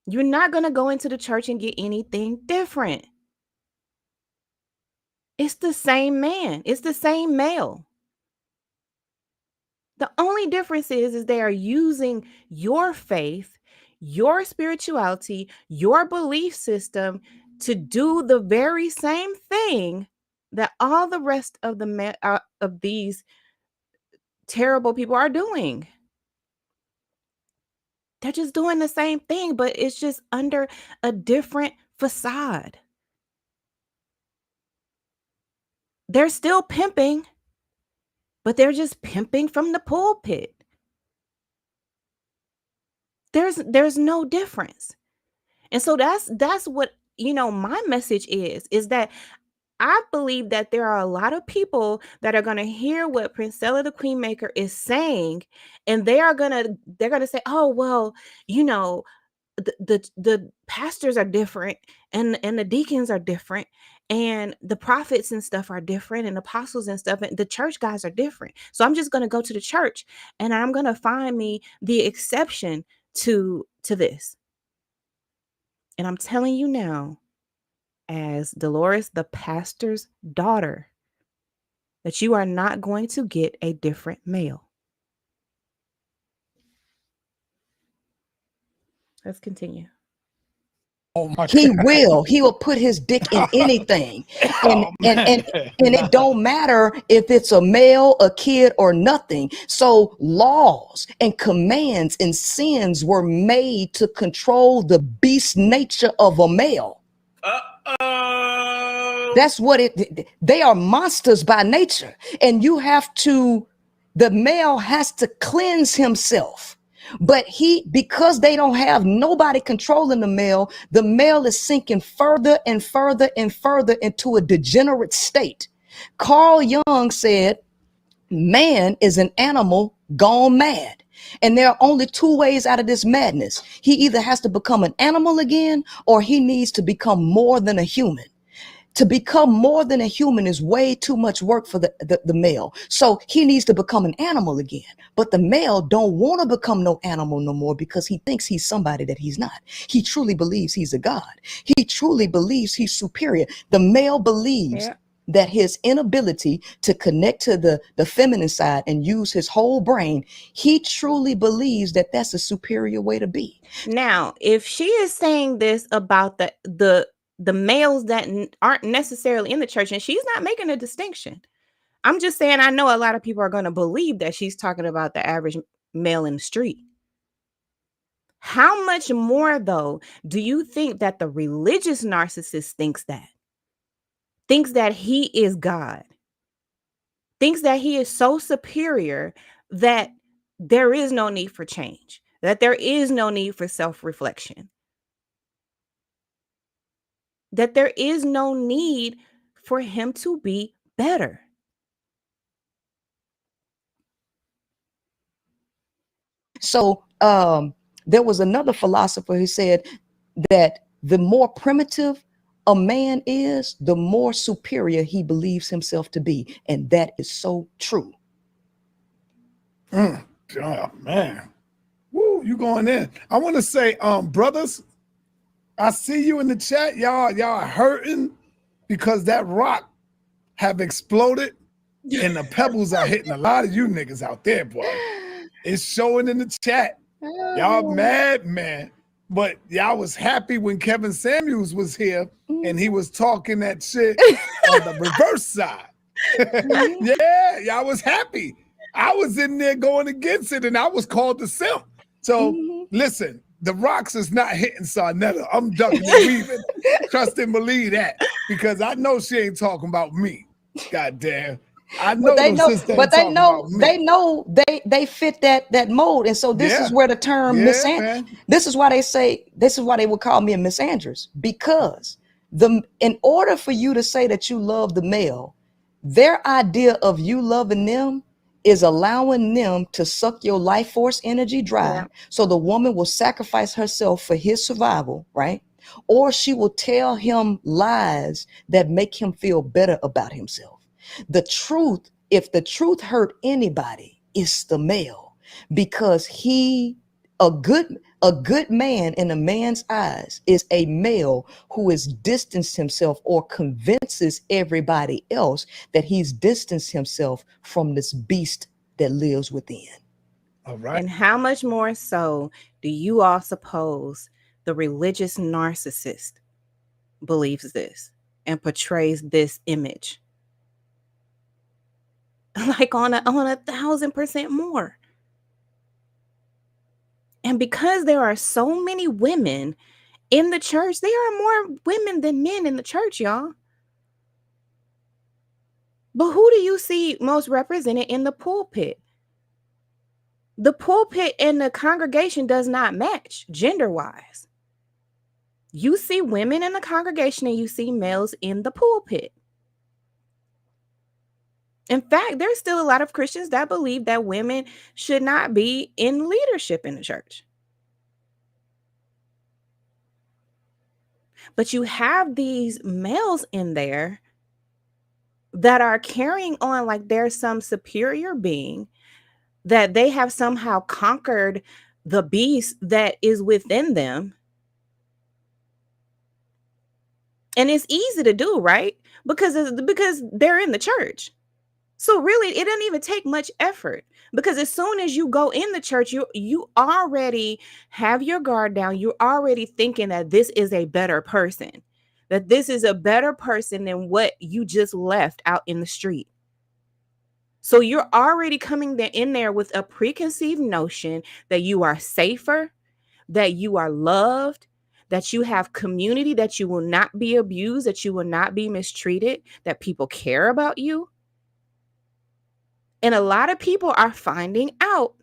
Speaker 1: You're not going to go into the church and get anything different. It's the same man. It's the same male. The only difference is they are using your faith, your spirituality, your belief system to do the very same thing that all the rest of of these terrible people are doing. They're just doing the same thing, but it's just under a different facade. They're still pimping, but they're just pimping from the pulpit. There's no difference. And so that's what, my message is that I believe that there are a lot of people that are going to hear what Princella the Queenmaker is saying, and they're going to say, "Oh, well, the pastors are different, and the deacons are different, and the prophets and stuff are different, and apostles and stuff, and the church guys are different. So I'm just going to go to the church and I'm going to find me the exception to this." And I'm telling you now, as Delores, the pastor's daughter, that you are not going to get a different male. Let's continue.
Speaker 3: Oh my
Speaker 2: He
Speaker 3: God.
Speaker 2: will put his dick in anything. And
Speaker 3: Oh,
Speaker 2: and
Speaker 3: man.
Speaker 2: and it don't matter if it's a male, a kid, or nothing. So laws and commands and sins were made to control the beast nature of a male. That's what they are, monsters by nature. And the male has to cleanse himself. But because they don't have nobody controlling the male is sinking further and further and further into a degenerate state. Carl Jung said, man is an animal gone mad. And there are only two ways out of this madness. He either has to become an animal again, or he needs to become more than a human. To become more than a human is way too much work for the male. So he needs to become an animal again. But the male don't want to become no animal no more, because he thinks he's somebody that he's not. He truly believes he's a god. He truly believes he's superior. The male believes that his inability to connect to the feminine side and use his whole brain, he truly believes that that's a superior way to be.
Speaker 1: Now, if she is saying this about the males that aren't necessarily in the church, and she's not making a distinction, I'm just saying, I know a lot of people are going to believe that she's talking about the average male in the street. How much more, though, do you think that the religious narcissist thinks that he is God, thinks that he is so superior that there is no need for change, that there is no need for self-reflection, that there is no need for him to be better?
Speaker 2: So there was another philosopher who said that the more primitive a man is, the more superior he believes himself to be. And that is so true.
Speaker 3: Oh, man. Woo, you going in. I want to say, brothers, I see you in the chat. Y'all are hurting because that rock have exploded and the pebbles are hitting a lot of you niggas out there, boy. It's showing in the chat. Y'all mad, man. But y'all was happy when Kevin Samuels was here and he was talking that shit on the reverse side. Yeah, y'all was happy. I was in there going against it and I was called the simp. So listen, the rocks is not hitting Sarnetta. I'm ducking and weaving. Trust and believe that. Because I know she ain't talking about me. God damn. I know
Speaker 2: But they know they fit that mold. And so this is where the term this is why they would call me a misandrous, because in order for you to say that you love the male, their idea of you loving them is allowing them to suck your life force energy dry. So the woman will sacrifice herself for his survival, right? Or she will tell him lies that make him feel better about himself. The truth, if the truth hurt anybody, it's the male, because a good man in a man's eyes is a male who has distanced himself or convinces everybody else that he's distanced himself from this beast that lives within.
Speaker 3: All right.
Speaker 1: And how much more so do you all suppose the religious narcissist believes this and portrays this image? Like on 1,000% more. And because there are so many women in the church, there are more women than men in the church, y'all. But who do you see most represented in the pulpit? The pulpit and the congregation does not match gender-wise. You see women in the congregation and you see males in the pulpit. In fact, there's still a lot of Christians that believe that women should not be in leadership in the church. But you have these males in there that are carrying on like there's some superior being, that they have somehow conquered the beast that is within them. And it's easy to do, right? Because they're in the church. So really, it doesn't even take much effort, because as soon as you go in the church, you already have your guard down. You're already thinking that this is a better person, that this is a better person than what you just left out in the street. So you're already coming in there with a preconceived notion that you are safer, that you are loved, that you have community, that you will not be abused, that you will not be mistreated, that people care about you. And a lot of people are finding out,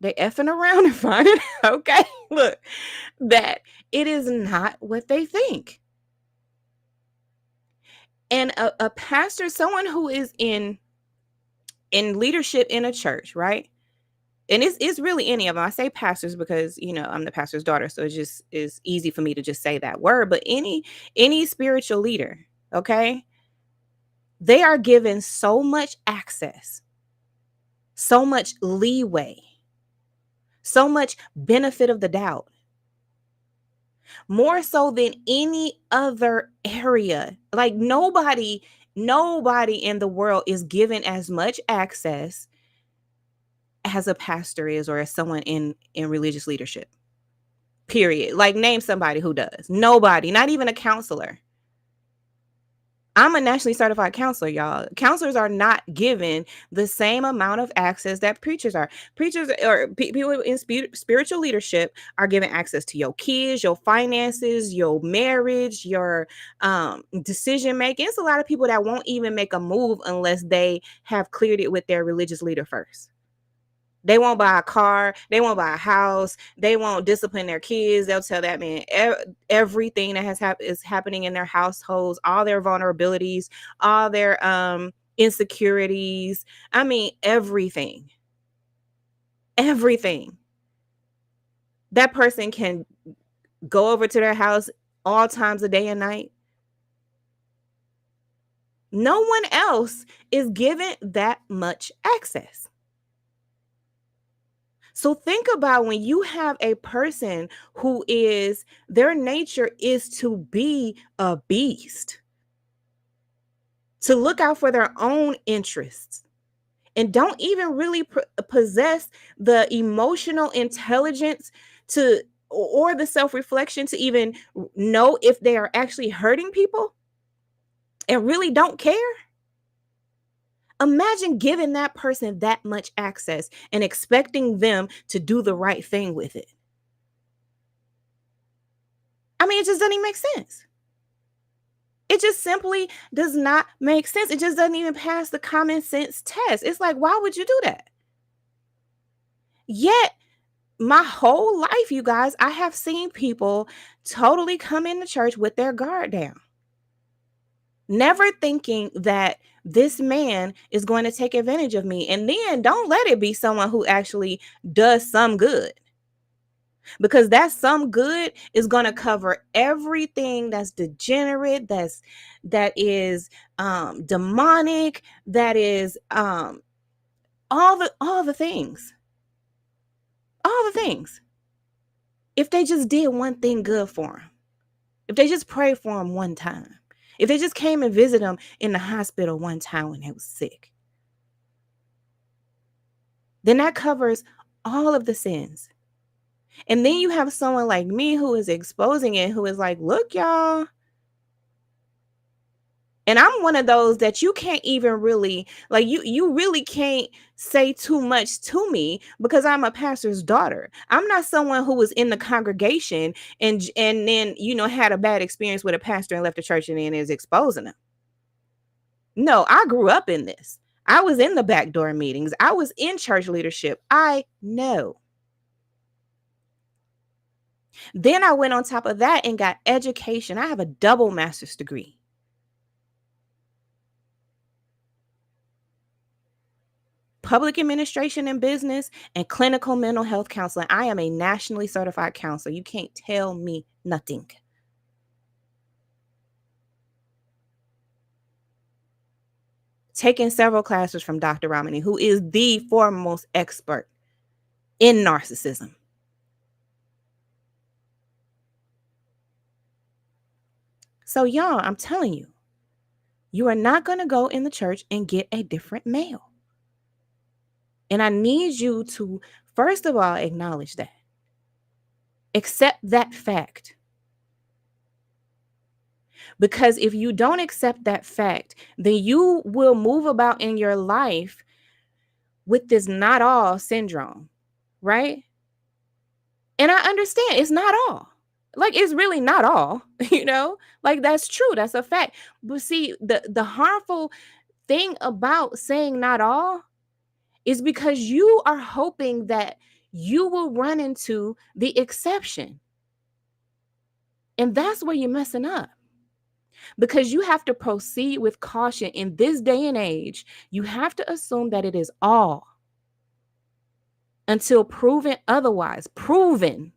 Speaker 1: they effing around and finding out, okay, look, that it is not what they think. And a pastor, someone who is in leadership in a church, right? And it's really any of them. I say pastors because, I'm the pastor's daughter, so it just is easy for me to just say that word. But any spiritual leader, okay, they are given so much access, so much leeway, so much benefit of the doubt, more so than any other area. Like nobody in the world is given as much access as a pastor is, or as someone in religious leadership, period. Like name somebody who does. Nobody, not even a counselor. I'm a nationally certified counselor, y'all. Counselors are not given the same amount of access that preachers are. Preachers or people in spiritual leadership are given access to your kids, your finances, your marriage, your decision making. It's a lot of people that won't even make a move unless they have cleared it with their religious leader first. They won't buy a car. They won't buy a house. They won't discipline their kids. They'll tell that man everything that is happening in their households, all their vulnerabilities, all their insecurities. I mean, everything. everything. That person can go over to their house all times of day and night. No one else is given that much access. So think about when you have a person who is, their nature is to be a beast, to look out for their own interests, and don't even really possess the emotional intelligence to, or the self-reflection to even know if they are actually hurting people and really don't care. Imagine giving that person that much access and expecting them to do the right thing with it. I mean, it just doesn't even make sense. It just simply does not make sense. It just doesn't even pass the common sense test. It's like, why would you do that? Yet, my whole life, you guys, I have seen people totally come into church with their guard down, never thinking that this man is going to take advantage of me. And then don't let it be someone who actually does some good, because that some good is going to cover everything that's degenerate, that is demonic, that is all the things, all the things. If they just did one thing good for him, if they just prayed for him one time, if they just came and visited him in the hospital one time when he was sick, then that covers all of the sins. And then you have someone like me who is exposing it, who is like, look, y'all. And I'm one of those that you can't even really, like, you really can't say too much to me because I'm a pastor's daughter. I'm not someone who was in the congregation and then, had a bad experience with a pastor and left the church and then is exposing them. No, I grew up in this. I was in the backdoor meetings. I was in church leadership. I know. Then I went on top of that and got education. I have a double master's degree. Public administration and business, and clinical mental health counseling. I am a nationally certified counselor. You can't tell me nothing. Taking several classes from Dr. Ramani, who is the foremost expert in narcissism. So y'all, I'm telling you, you are not going to go in the church and get a different male. And I need you to, first of all, acknowledge that. Accept that fact. Because if you don't accept that fact, then you will move about in your life with this not all syndrome, right? And I understand it's not all. Like, it's really not all, like, that's true. That's a fact. But see, the harmful thing about saying not all is because you are hoping that you will run into the exception. And that's where you're messing up. Because you have to proceed with caution in this day and age. You have to assume that it is all until proven otherwise. Proven.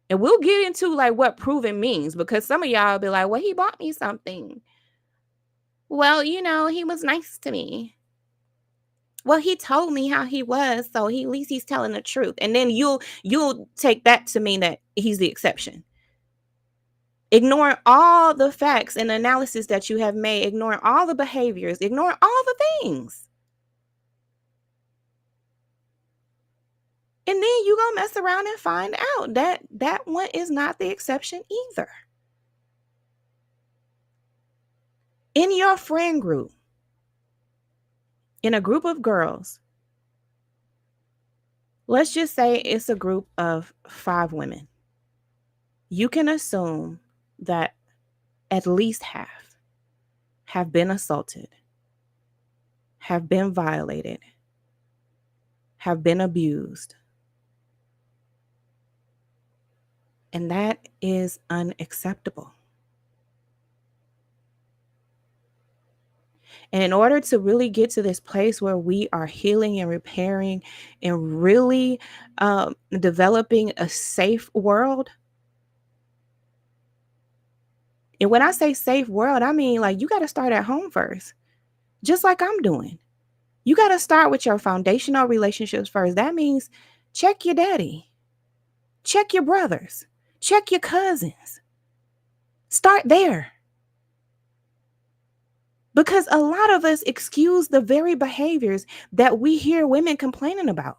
Speaker 1: And we'll get into like what proven means, because some of y'all will be like, well, he bought me something. Well, he was nice to me. Well, he told me how he was, so at least he's telling the truth. And then you'll take that to mean that he's the exception. Ignoring all the facts and analysis that you have made, ignoring all the behaviors, ignoring all the things. And then you're going to mess around and find out that that one is not the exception either. In your friend group, in a group of girls, let's just say it's a group of 5 women. You can assume that at least half have been assaulted, have been violated, have been abused. And that is unacceptable. And in order to really get to this place where we are healing and repairing and really developing a safe world, and when I say safe world, I mean like you got to start at home first, just like I'm doing. You got to start with your foundational relationships first. That means check your daddy, check your brothers, check your cousins. Start there. Because a lot of us excuse the very behaviors that we hear women complaining about.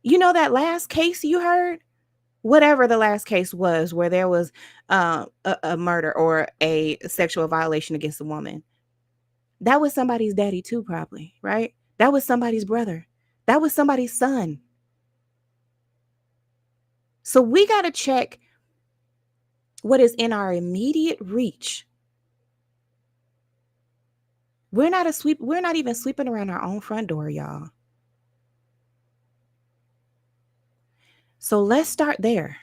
Speaker 1: You know that last case you heard? Whatever the last case was, where there was a murder or a sexual violation against a woman. That was somebody's daddy too, probably, right? That was somebody's brother. That was somebody's son. So we got to check what is in our immediate reach. We're not even sweeping around our own front door, y'all. So let's start there.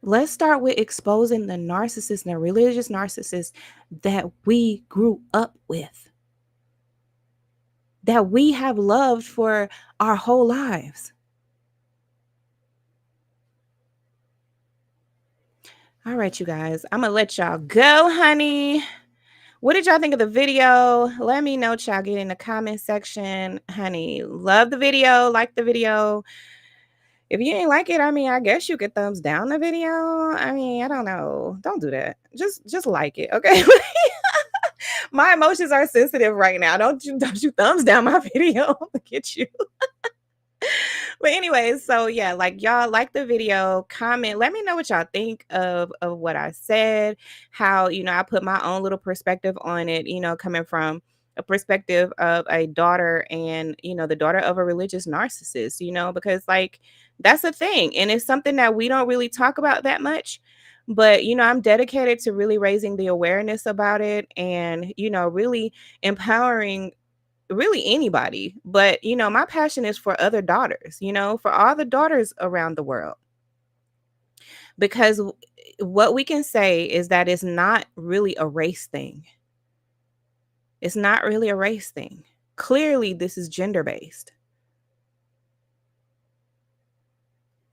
Speaker 1: Let's start with exposing the narcissists and the religious narcissists that we grew up with, that we have loved for our whole lives. All right, you guys, I'm going to let y'all go, honey. What did y'all think of the video? Let me know, y'all. Get in the comment section. Honey, love the video, like the video. If you ain't like it, I mean, I guess you could thumbs down the video. I mean, I don't know. Don't do that. Just like it, okay? My emotions are sensitive right now. Don't you thumbs down my video. Look at you. But anyways, so yeah, like y'all like the video, comment, let me know what y'all think of what I said, how, I put my own little perspective on it, coming from a perspective of a daughter and, the daughter of a religious narcissist, because like that's a thing. And it's something that we don't really talk about that much. But, I'm dedicated to really raising the awareness about it and, really empowering really anybody. But, my passion is for other daughters, for all the daughters around the world. Because what we can say is that it's not really a race thing. It's not really a race thing. Clearly, this is gender-based.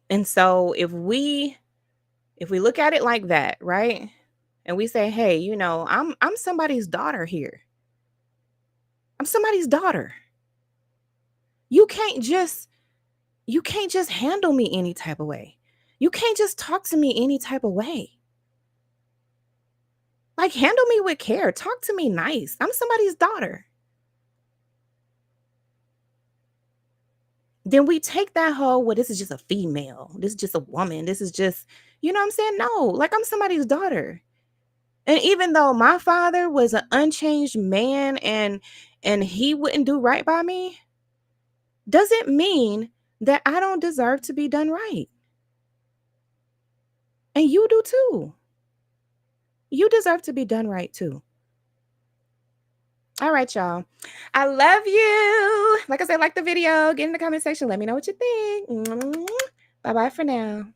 Speaker 1: And so if we look at it like that, right? And we say, hey, I'm somebody's daughter here. I'm somebody's daughter. You can't just handle me any type of way. You can't just talk to me any type of way. Like, handle me with care. Talk to me nice. I'm somebody's daughter. Then we take that whole, well, this is just a female. This is just a woman. This is just, you know what I'm saying? No, like I'm somebody's daughter. And even though my father was an unchanged man and he wouldn't do right by me, doesn't mean that I don't deserve to be done right. And you do too. You deserve to be done right too. All right, y'all. I love you. Like I said, like the video, get in the comment section. Let me know what you think. Bye-bye for now.